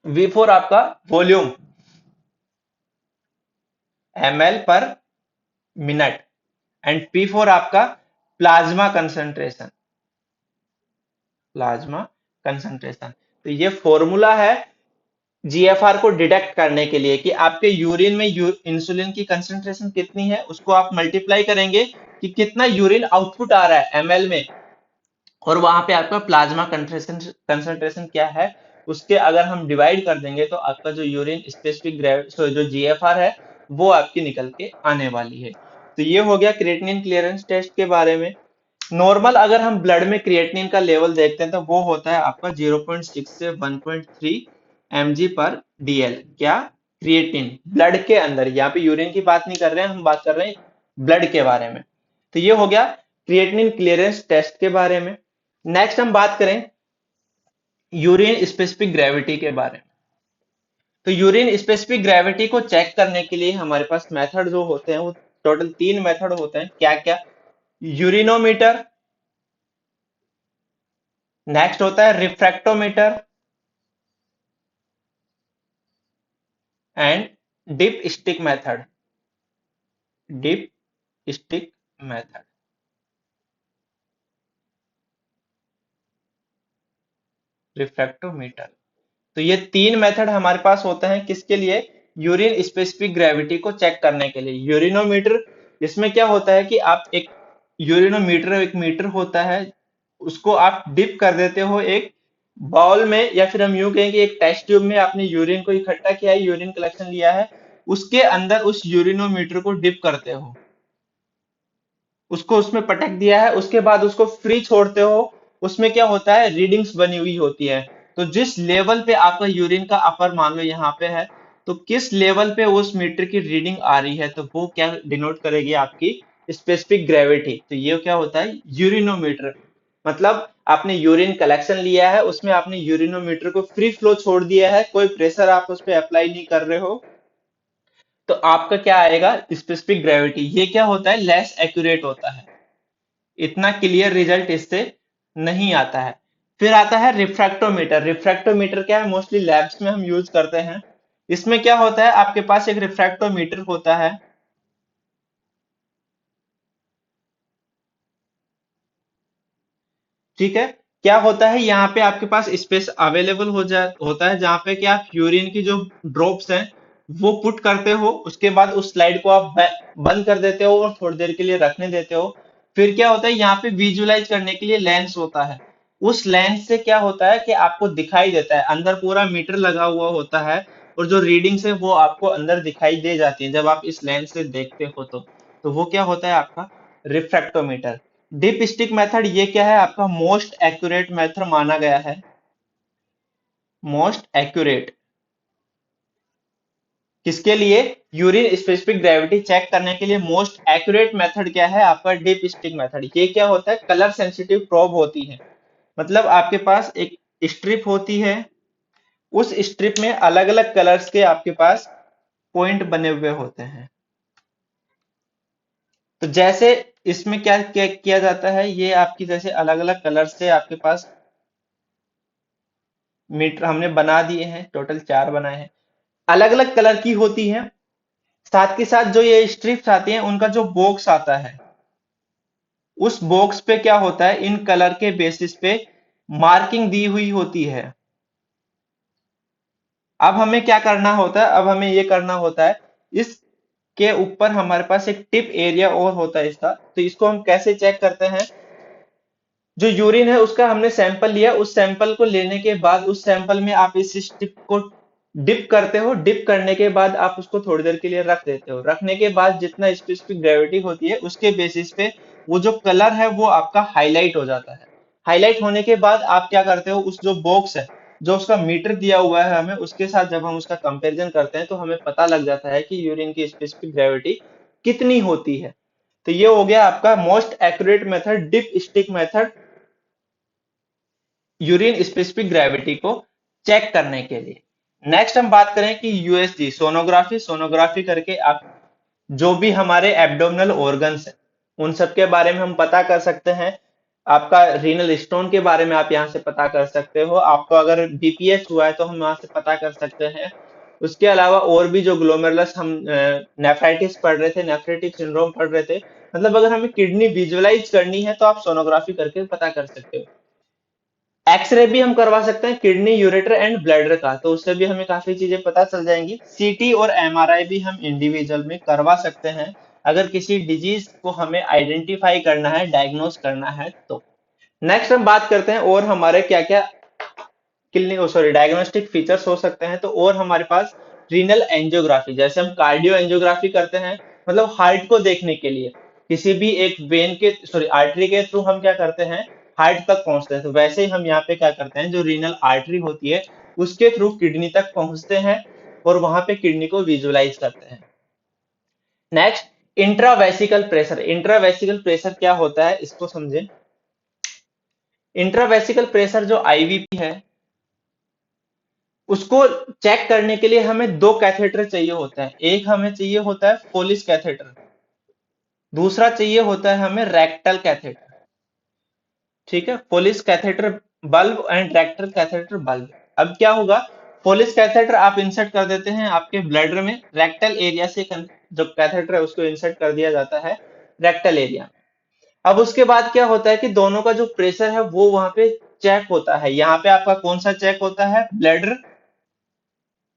V4 आपका वॉल्यूम ml पर मिनट। एंड P4 आपका प्लाज्मा कंसंट्रेशन, प्लाज्मा कंसंट्रेशन। तो ये फॉर्मूला है जीएफआर को डिटेक्ट करने के लिए कि आपके यूरिन में इंसुलिन की कंसंट्रेशन कितनी है, उसको आप मल्टीप्लाई करेंगे कि कितना यूरिन आउटपुट आ रहा है एमएल में, और वहां पे आपका प्लाज्मा कंसंट्रेशन क्या है उसके अगर हम डिवाइड कर देंगे तो आपका जो यूरिन स्पेसिफिक जो जीएफआर है वो आपकी निकल के आने वाली है। तो ये हो गया क्रिएटिनिन क्लियरेंस टेस्ट के बारे में। नॉर्मल अगर हम ब्लड में क्रिएटिनिन का लेवल देखते हैं तो वो होता है आपका 0.6 से 1.3 mg पर डीएल। क्या, क्रिएटिन ब्लड के अंदर, यहाँ पे यूरिन की बात नहीं कर रहे हैं, हम बात कर रहे हैं ब्लड के बारे में। तो ये हो गया क्रिएटिनिन क्लियरेंस टेस्ट के बारे में। नेक्स्ट हम बात करें यूरिन स्पेसिफिक ग्रेविटी के बारे में। तो यूरिन स्पेसिफिक ग्रेविटी को चेक करने के लिए हमारे पास मेथड जो होते हैं वो टोटल 3 मेथड होते हैं। क्या क्या, यूरिनोमीटर, नेक्स्ट होता है refractometer and dipstick method, dipstick method, refractometer. तो ये 3 मेथड हमारे पास होते हैं किसके लिए, यूरिन स्पेसिफिक ग्रेविटी को चेक करने के लिए। यूरिनोमीटर, इसमें क्या होता है कि आप एक यूरिनोमीटर, एक मीटर होता है, उसको आप डिप कर देते हो एक बाउल में, या फिर हम यूं कहें कि एक टेस्ट ट्यूब में आपने यूरिन को इकट्ठा किया है, यूरिन कलेक्शन लिया है, उसके अंदर उस यूरिनोमीटर को डिप करते हो, उसको उसमें पटक दिया है, उसके बाद उसको फ्री छोड़ते हो, उसमें क्या होता है, रीडिंग्स बनी हुई होती है। तो जिस लेवल पे आपका यूरिन का अपर मान लो यहाँ पे है, तो किस लेवल पे उस मीटर की रीडिंग आ रही है, तो वो क्या डिनोट करेगी, आपकी स्पेसिफिक ग्रेविटी। तो ये क्या होता है, यूरिनोमीटर। मतलब आपने यूरिन कलेक्शन लिया है, उसमें आपने यूरिनोमीटर को फ्री फ्लो छोड़ दिया है, कोई प्रेशर आप उस पर अप्लाई नहीं कर रहे हो, तो आपका क्या आएगा, स्पेसिफिक ग्रेविटी। ये क्या होता है, लेस एक्यूरेट होता है, इतना क्लियर रिजल्ट इससे नहीं आता है। फिर आता है रिफ्रैक्टोमीटर। रिफ्रैक्टोमीटर क्या है, मोस्टली लैब्स में हम यूज करते हैं। इसमें क्या होता है, आपके पास एक रिफ्रैक्टोमीटर होता है, ठीक है। क्या होता है, यहाँ पे आपके पास स्पेस अवेलेबल होता है, जहाँ पे कि आप यूरिन की जो ड्रॉप्स हैं वो पुट करते हो, उसके बाद उस स्लाइड को आप बंद कर देते हो और थोड़ी देर के लिए रखने देते हो। फिर क्या होता है, यहाँ पे विजुलाइज करने के लिए लेंस होता है। उस लेंस से क्या होता है कि आपको दिखाई देता है, अंदर पूरा मीटर लगा हुआ होता है, और जो रीडिंग्स है वो आपको अंदर दिखाई दे जाती है जब आप इस लेंस से देखते हो। तो वो क्या होता है, आपका रिफ्रैक्टोमीटर। डीप स्टिक मेथड ये क्या है, आपका मोस्ट एक्यूरेट मेथड माना गया है। मोस्ट एक्यूरेट किसके लिए, यूरिन स्पेसिफिक ग्रेविटी चेक करने के लिए मोस्ट एक्यूरेट मेथड क्या है, आपका डीप स्टिक मेथड। ये क्या होता है, कलर सेंसिटिव प्रोब होती है। मतलब आपके पास एक स्ट्रिप होती है, उस स्ट्रिप में अलग अलग कलर्स के आपके पास पॉइंट बने हुए होते हैं। तो जैसे इसमें क्या क्या किया जाता है, ये आपकी जैसे अलग अलग कलर से आपके पास मीटर हमने बना दिए हैं, टोटल 4 बनाए हैं, अलग अलग कलर की होती हैं। साथ के साथ जो ये स्ट्रिप्स आती हैं, उनका जो बॉक्स आता है, उस बॉक्स पे क्या होता है, इन कलर के बेसिस पे मार्किंग दी हुई होती है। अब हमें क्या करना होता है, अब हमें ये करना होता है, इसके ऊपर हमारे पास एक टिप एरिया और होता है इसका। तो इसको हम कैसे चेक करते हैं, जो यूरिन है उसका हमने सैंपल लिया, उस सैंपल को लेने के बाद उस सैंपल में आप इस स्टिप को डिप करते हो, डिप करने के बाद आप उसको थोड़ी देर के लिए रख देते हो, रखने के बाद जितना स्पेसिफिक ग्रेविटी होती है उसके बेसिस पे वो जो कलर है वो आपका हाईलाइट हो जाता है। हाईलाइट होने के बाद आप क्या करते हो, उस जो बॉक्स है, जो उसका मीटर दिया हुआ है हमें, उसके साथ जब हम उसका कंपैरिजन करते हैं तो हमें पता लग जाता है कि यूरिन की स्पेसिफिक ग्रेविटी कितनी होती है। तो ये हो गया आपका most accurate method, dipstick method, urine specific gravity को चेक करने के लिए। नेक्स्ट हम बात करें कि यूएसजी सोनोग्राफी। सोनोग्राफी करके आप जो भी हमारे एब्डोमिनल ऑर्गन्स हैं उन सब के बारे में हम पता कर सकते हैं। आपका रीनल स्टोन के बारे में आप यहाँ से पता कर सकते हो, आपको अगर बीपीएस हुआ है तो हम यहाँ से पता कर सकते हैं। उसके अलावा और भी जो ग्लोमेरुलस, हम नेफ्राइटिस पढ़ रहे थे, नेफ्रेटिक सिंड्रोम पढ़ रहे थे, मतलब अगर हमें किडनी विजुअलाइज करनी है तो आप सोनोग्राफी करके पता कर सकते हो। एक्सरे भी हम करवा सकते हैं, किडनी, यूरेटर एंड ब्लैडर का, तो उससे भी हमें काफी चीजें पता चल जाएंगी। सीटी और एमआरआई भी हम इंडिविजुअल में करवा सकते हैं, अगर किसी डिजीज को हमें आइडेंटिफाई करना है, डायग्नोस करना है तो। नेक्स्ट हम बात करते हैं और हमारे क्या क्या क्लिनिक सॉरी डायग्नोस्टिक फीचर्स हो सकते हैं। तो और हमारे पास रीनल एंजियोग्राफी, जैसे हम कार्डियो एंजियोग्राफी करते हैं, मतलब हार्ट को देखने के लिए, किसी भी एक वेन के सॉरी आर्टरी के थ्रू हम क्या करते हैं, हार्ट तक पहुंचते हैं। तो वैसे ही हम यहाँ पे क्या करते हैं, जो रीनल आर्टरी होती है उसके थ्रू किडनी तक पहुंचते हैं और वहां पे किडनी को विजुअलाइज करते हैं। Next, intravesical pressure. Intravesical pressure क्या होता है, इसको समझें। इंट्रावेसिकल प्रेशर जो आईवीपी है, उसको चेक करने के लिए हमें दो कैथेटर चाहिए होता है। एक हमें चाहिए होता है फोलिस कैथेटर, दूसरा चाहिए होता है हमें रेक्टल कैथेटर। ठीक है, Foley's catheter bulb and rectal catheter bulb. अब क्या होगा, फोलिस कैथेटर आप इंसर्ट कर देते हैं आपके ब्लैडर में, रेक्टल एरिया से जो कैथेटर है उसको इंसर्ट कर दिया जाता है रेक्टल एरिया में। अब उसके बाद क्या होता है कि दोनों का जो प्रेशर है वो वहां पे चेक होता है। यहाँ पे आपका कौन सा चेक होता है, ब्लैडर,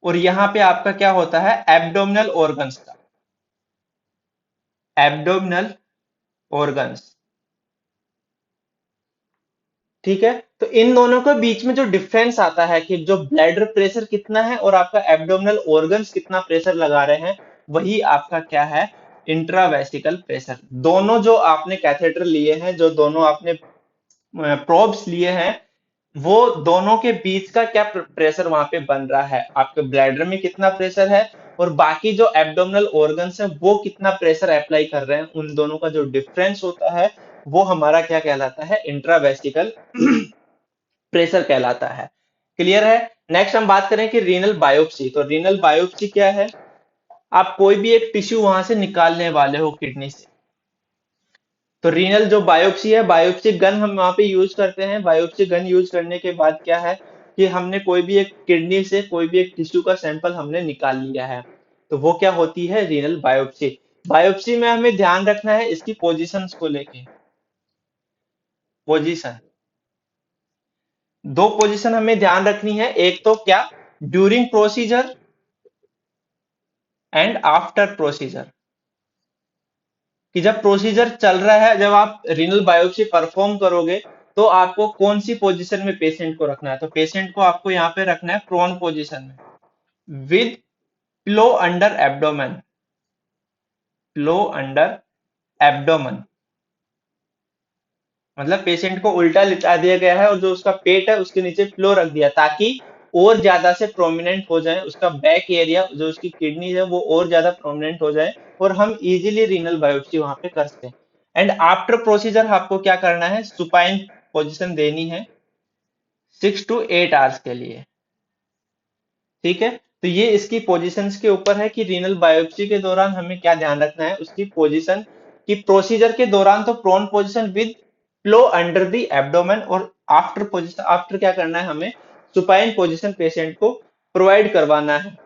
और यहाँ पे आपका क्या होता है, एब्डोमिनल ऑर्गन्स का, एब्डोमिनल ऑर्गन्स। ठीक है, तो इन दोनों के बीच में जो डिफरेंस आता है कि जो ब्लैडर प्रेशर कितना है और आपका एब्डोमिनल ऑर्गन्स कितना प्रेशर लगा रहे हैं, वही आपका क्या है, इंट्रावेसिकल प्रेशर। दोनों जो आपने कैथेटर लिए हैं, जो दोनों आपने प्रोब्स लिए हैं, वो दोनों के बीच का क्या प्रेशर वहां पे बन रहा है, आपके ब्लैडर में कितना प्रेशर है और बाकी जो एब्डोमिनल ऑर्गन्स है वो कितना प्रेशर अप्लाई कर रहे हैं, उन दोनों का जो डिफरेंस होता है वो हमारा क्या कहलाता है, इंट्रावेसिकल प्रेशर कहलाता है। क्लियर है। नेक्स्ट हम बात करें कि रीनल बायोप्सी। तो रीनल बायोप्सी क्या है, आप कोई भी एक टिश्यू वहां से निकालने वाले हो किडनी से। तो रीनल जो बायोप्सी है, बायोप्सी गन हम वहां पे यूज करते हैं। बायोप्सी गन यूज करने के बाद क्या है कि हमने कोई भी एक किडनी से कोई भी एक टिश्यू का सैंपल हमने निकाल लिया है, तो वो क्या होती है, रीनल बायोप्सी। बायोप्सी में हमें ध्यान रखना है इसकी पोजीशंस को लेके। पोजीशन, दो पोजीशन हमें ध्यान रखनी है, एक तो क्या, during procedure and after procedure. कि जब प्रोसीजर चल रहा है, जब आप रीनल बायोप्सी परफॉर्म करोगे, तो आपको कौन सी पोजीशन में पेशेंट को रखना है। तो पेशेंट को आपको यहाँ पे रखना है प्रोन पोजीशन में, with pillow under abdomen. Pillow under abdomen मतलब पेशेंट को उल्टा लिटा दिया गया है और जो उसका पेट है उसके नीचे प्लो रख दिया, ताकि और ज्यादा से प्रोमिनेंट हो जाए उसका बैक एरिया, जो उसकी किडनी है वो और ज्यादा प्रोमिनेंट हो जाए और हम इजीली रीनल बायोप्सी वहां पे कर सकें। एंड आफ्टर प्रोसीजर आपको क्या करना है, सुपाइन पोजीशन देनी है 6 to 8 आवर्स के लिए। ठीक है। तो ये इसकी पोजीशंस के ऊपर है कि रीनल बायोप्सी के दौरान हमें क्या ध्यान रखना है उसकी पोजीशन। कि प्रोसीजर के दौरान तो prone position with pillow under the abdomen, और आफ्टर पोजीशन, आफ्टर क्या करना है हमें, सुपाइन पोजीशन पेशेंट को प्रोवाइड करवाना है।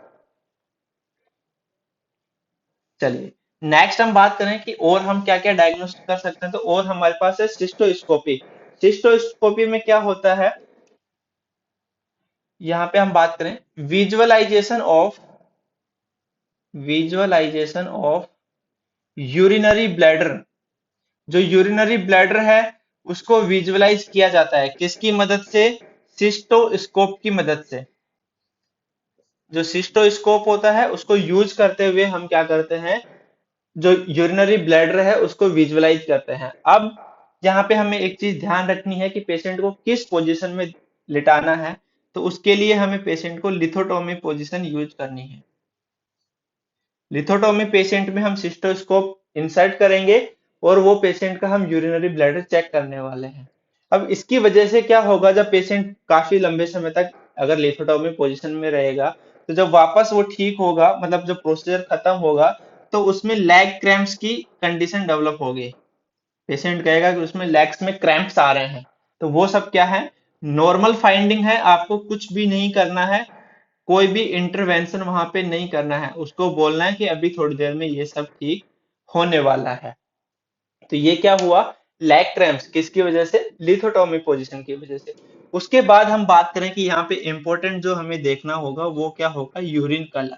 चलिए, नेक्स्ट हम बात करें कि और हम क्या क्या डायग्नोस कर सकते हैं। तो और हमारे पास है सिस्टोस्कोपी। सिस्टोस्कोपी में क्या होता है, यहाँ पे हम बात करें विजुअलाइजेशन ऑफ यूरिनरी ब्लैडर। जो यूरिनरी ब्लैडर है उसको विजुअलाइज किया जाता है किसकी मदद से, सिस्टोस्कोप की मदद से। जो सिस्टोस्कोप होता है उसको यूज करते हुए हम क्या करते हैं, जो यूरिनरी ब्लैडर है उसको विजुअलाइज करते हैं। अब यहाँ पे हमें एक चीज ध्यान रखनी है कि पेशेंट को किस पोजीशन में लिटाना है। तो उसके लिए हमें पेशेंट को लिथोटोमी पोजीशन यूज करनी है। लिथोटोमी पेशेंट में हम सिस्टोस्कोप इंसर्ट करेंगे और वो पेशेंट का हम यूरिनरी ब्लैडर चेक करने वाले हैं। अब इसकी वजह से क्या होगा, जब पेशेंट काफी लंबे समय तक अगर लिथोटोमी पोजीशन में रहेगा, तो जब वापस वो ठीक होगा, मतलब जब प्रोसीजर खत्म होगा, तो उसमें लैग क्रैम्प्स की कंडीशन डेवलप होगी। पेशेंट कहेगा कि उसमें लेग्स में क्रैम्प्स आ रहे हैं। तो वो सब क्या है, नॉर्मल फाइंडिंग है, आपको कुछ भी नहीं करना है, कोई भी इंटरवेंशन वहां पे नहीं करना है, उसको बोलना है कि अभी थोड़ी देर में ये सब ठीक होने वाला है। तो ये क्या हुआ, लैग क्रैम्प्स किसकी वजह से, लिथोटोमी पोजीशन की वजह से। उसके बाद हम बात करें कि यहाँ पे इंपॉर्टेंट जो हमें देखना होगा वो क्या होगा, यूरिन कलर।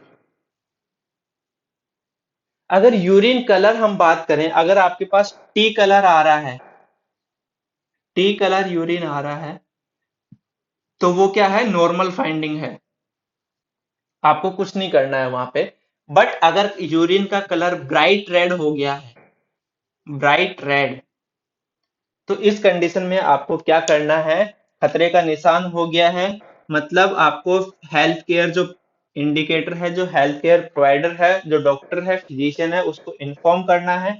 अगर यूरिन कलर हम बात करें, अगर आपके पास टी कलर आ रहा है, टी कलर यूरिन आ रहा है, तो वो क्या है, नॉर्मल फाइंडिंग है, आपको कुछ नहीं करना है वहां पे। बट अगर यूरिन का कलर ब्राइट रेड हो गया है, ब्राइट रेड, तो इस कंडीशन में आपको क्या करना है, खतरे का निशान हो गया है, मतलब आपको हेल्थ केयर जो इंडिकेटर है, जो हेल्थ केयर प्रोवाइडर है, जो डॉक्टर है, फिजिशियन है, उसको इन्फॉर्म करना है।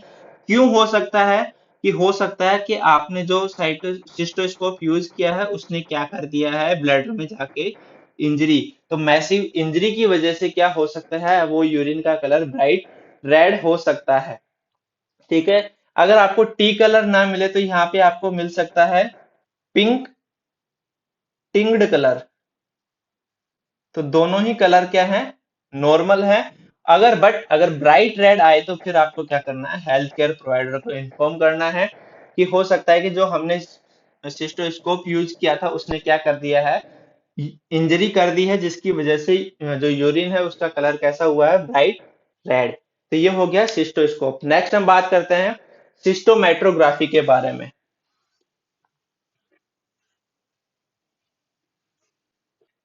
क्यों हो सकता है, कि हो सकता है कि आपने जो सिस्टोस्कोप यूज किया है उसने क्या कर दिया है, ब्लड में जाके इंजरी, तो मैसिव इंजरी की वजह से क्या हो सकता है, वो यूरिन का कलर ब्राइट रेड हो सकता है। ठीक है। अगर आपको टी कलर ना मिले तो यहाँ पे आपको मिल सकता है पिंक टिंग्ड कलर। तो दोनों ही कलर क्या है, नॉर्मल है। अगर ब्राइट रेड आए तो फिर आपको क्या करना है, हेल्थ केयर प्रोवाइडर को इन्फॉर्म करना है कि हो सकता है कि जो हमने सिस्टोस्कोप यूज किया था उसने क्या कर दिया है, इंजरी कर दी है, जिसकी वजह से जो यूरिन है उसका कलर कैसा हुआ है, ब्राइट रेड। तो ये हो गया सिस्टोस्कोप। नेक्स्ट हम बात करते हैं सिस्टोमेट्रोग्राफी के बारे में।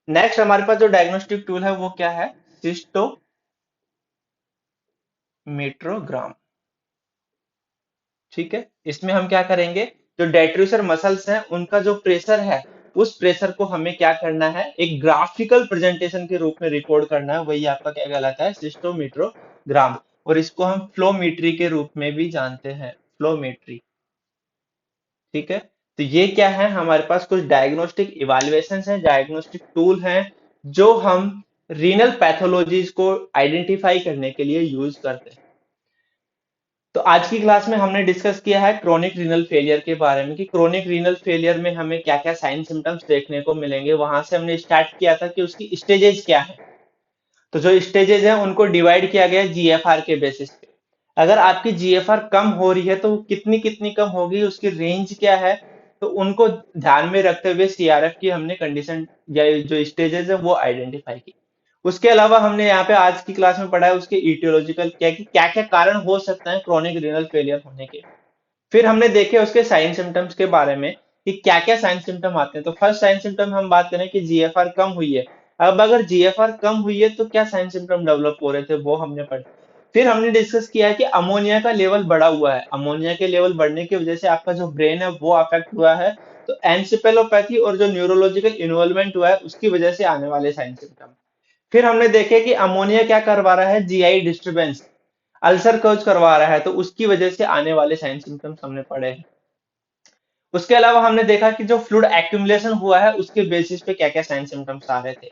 नेक्स्ट हमारे पास जो डायग्नोस्टिक टूल है वो क्या है, सिस्टोमेट्रोग्राम। ठीक है। इसमें हम क्या करेंगे, जो डेट्रूसर मसल्स हैं उनका जो प्रेशर है, उस प्रेशर को हमें क्या करना है, एक ग्राफिकल प्रेजेंटेशन के रूप में रिकॉर्ड करना है। वही आपका क्या कहलाता है, सिस्टोमीट्रोग्राम। और इसको हम फ्लोमेट्री के रूप में भी जानते हैं, फ्लोमेट्री। ठीक है। तो ये क्या है, हमारे पास कुछ डायग्नोस्टिक इवैल्यूएशन है, डायग्नोस्टिक टूल हैं, जो हम रीनल पैथोलॉजीज को आइडेंटिफाई करने के लिए यूज करते हैं। तो आज की क्लास में हमने डिस्कस किया है क्रोनिक रीनल फेलियर के बारे में, कि क्रोनिक रीनल फेलियर में हमें क्या क्या साइन सिम्टम्स देखने को मिलेंगे। वहां से हमने स्टार्ट किया था कि उसकी स्टेजेस क्या है। तो जो स्टेजेस हैं उनको डिवाइड किया गया जीएफआर के बेसिस पे। अगर आपकी जीएफआर कम हो रही है तो कितनी कितनी कम होगी, उसकी रेंज क्या है, तो उनको ध्यान में रखते हुए सीआरएफ की हमने कंडीशन या जो स्टेजेस है वो आइडेंटिफाई की। उसके अलावा हमने यहाँ पे आज की क्लास में पढ़ा है उसके इटियोलॉजिकल क्या, कि क्या क्या कारण हो सकता है क्रोनिक रीनल फेलियर होने के। फिर हमने देखे उसके साइन सिम्टम्स के बारे में, कि क्या क्या साइन सिम्टम आते हैं। तो फर्स्ट साइन सिम्टम हम बात करें कि जीएफआर कम हुई है। अब अगर जीएफआर कम हुई है तो क्या साइन सिम्टम डेवलप हो रहे थे, वो हमने पढ़े। फिर हमने डिस्कस किया है कि अमोनिया का लेवल बढ़ा हुआ है, अमोनिया के लेवल बढ़ने की वजह से आपका जो ब्रेन है वो अफेक्ट हुआ है। तो एनसेफेलोपैथी और जो न्यूरोलॉजिकल इन्वॉल्वमेंट हुआ है उसकी वजह से आने वाले साइन सिम्टम। फिर हमने देखे कि अमोनिया क्या करवा रहा है, जीआई डिस्टरबेंस, अल्सर कोज करवा रहा है, तो उसकी वजह से आने वाले साइन सिम्टम्स हमने पढ़े हैं। उसके अलावा हमने देखा कि जो फ्लूइड एक्यूमुलेशन हुआ है उसके बेसिस पे क्या क्या साइन सिम्टम्स आ रहे थे।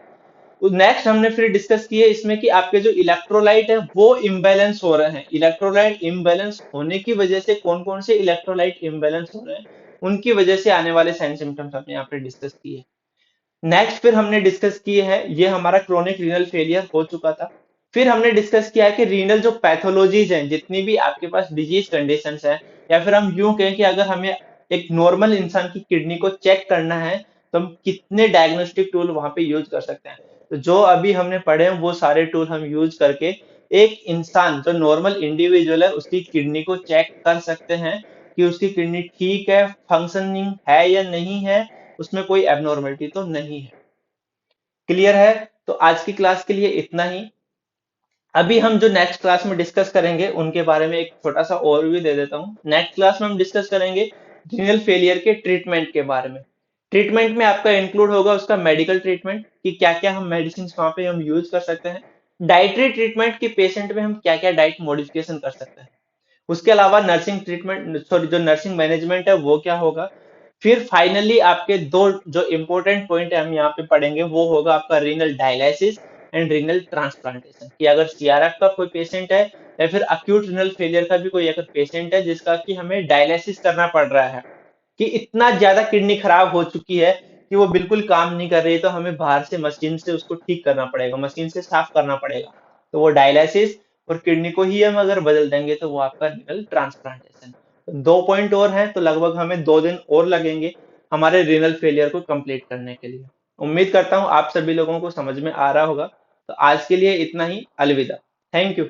नेक्स्ट हमने फिर डिस्कस किए इसमें कि आपके जो इलेक्ट्रोलाइट है वो इम्बैलेंस हो रहे हैं। इलेक्ट्रोलाइट इम्बैलेंस होने की वजह से कौन कौन से इलेक्ट्रोलाइट इम्बैलेंस हो रहे हैं, उनकी वजह से आने वाले साइन सिम्टम्स हमने यहाँ पे डिस्कस किए। नेक्स्ट फिर हमने डिस्कस किए हैं, ये हमारा क्रोनिक रीनल फेलियर हो चुका था। फिर हमने डिस्कस किया है कि रीनल जो पैथोलॉजीज हैं, जितनी भी आपके पास डिजीज कंडीशंस है, या फिर हम यूं कहें कि अगर हमें एक नॉर्मल इंसान की किडनी को चेक करना है तो हम कितने डायग्नोस्टिक टूल वहां पे यूज कर सकते हैं। तो जो अभी हमने पढ़े हैं वो सारे टूल हम यूज करके एक इंसान जो नॉर्मल इंडिविजुअल है उसकी किडनी को चेक कर सकते हैं, कि उसकी किडनी ठीक है, फंक्शनिंग है या नहीं है, उसमें कोई एबनॉर्मलिटी तो नहीं है। क्लियर है। तो आज की क्लास के लिए इतना ही। अभी हम जो नेक्स्ट क्लास में डिस्कस करेंगे उनके बारे में एक छोटा सा ओवरव्यू दे देता हूँ। नेक्स्ट क्लास में हम डिस्कस करेंगे रीनल फेलियर के ट्रीटमेंट के बारे में। ट्रीटमेंट में आपका इंक्लूड होगा उसका मेडिकल ट्रीटमेंट, कि क्या क्या हम मेडिसिन वहां पे हम यूज कर सकते हैं। डाइटरी ट्रीटमेंट की पेशेंट में हम क्या क्या डाइट मॉडिफिकेशन कर सकते हैं। उसके अलावा नर्सिंग ट्रीटमेंट, सॉरी, जो नर्सिंग मैनेजमेंट है वो क्या होगा। फिर फाइनली आपके दो जो इंपॉर्टेंट पॉइंट हम यहाँ पे पढ़ेंगे वो होगा आपका renal dialysis and renal transplantation, कि अगर सीआरएफ का कोई पेशेंट है या फिर अक्यूट रीनल फेलियर का भी कोई अगर पेशेंट है जिसका कि हमें डायलिसिस करना पड़ रहा है, कि इतना ज्यादा किडनी खराब हो चुकी है कि वो बिल्कुल काम नहीं कर रही है, तो हमें बाहर से मशीन से उसको ठीक करना पड़ेगा, मशीन से साफ करना पड़ेगा। तो वो डायलिसिस, और किडनी को ही हम अगर बदल देंगे तो वो आपका रिनल ट्रांसप्लांटेशन। तो दो पॉइंट और हैं, तो लगभग हमें 2 दिन और लगेंगे हमारे रिनल फेलियर को कंप्लीट करने के लिए। उम्मीद करता हूँ आप सभी लोगों को समझ में आ रहा होगा। तो आज के लिए इतना ही, अलविदा। Thank you.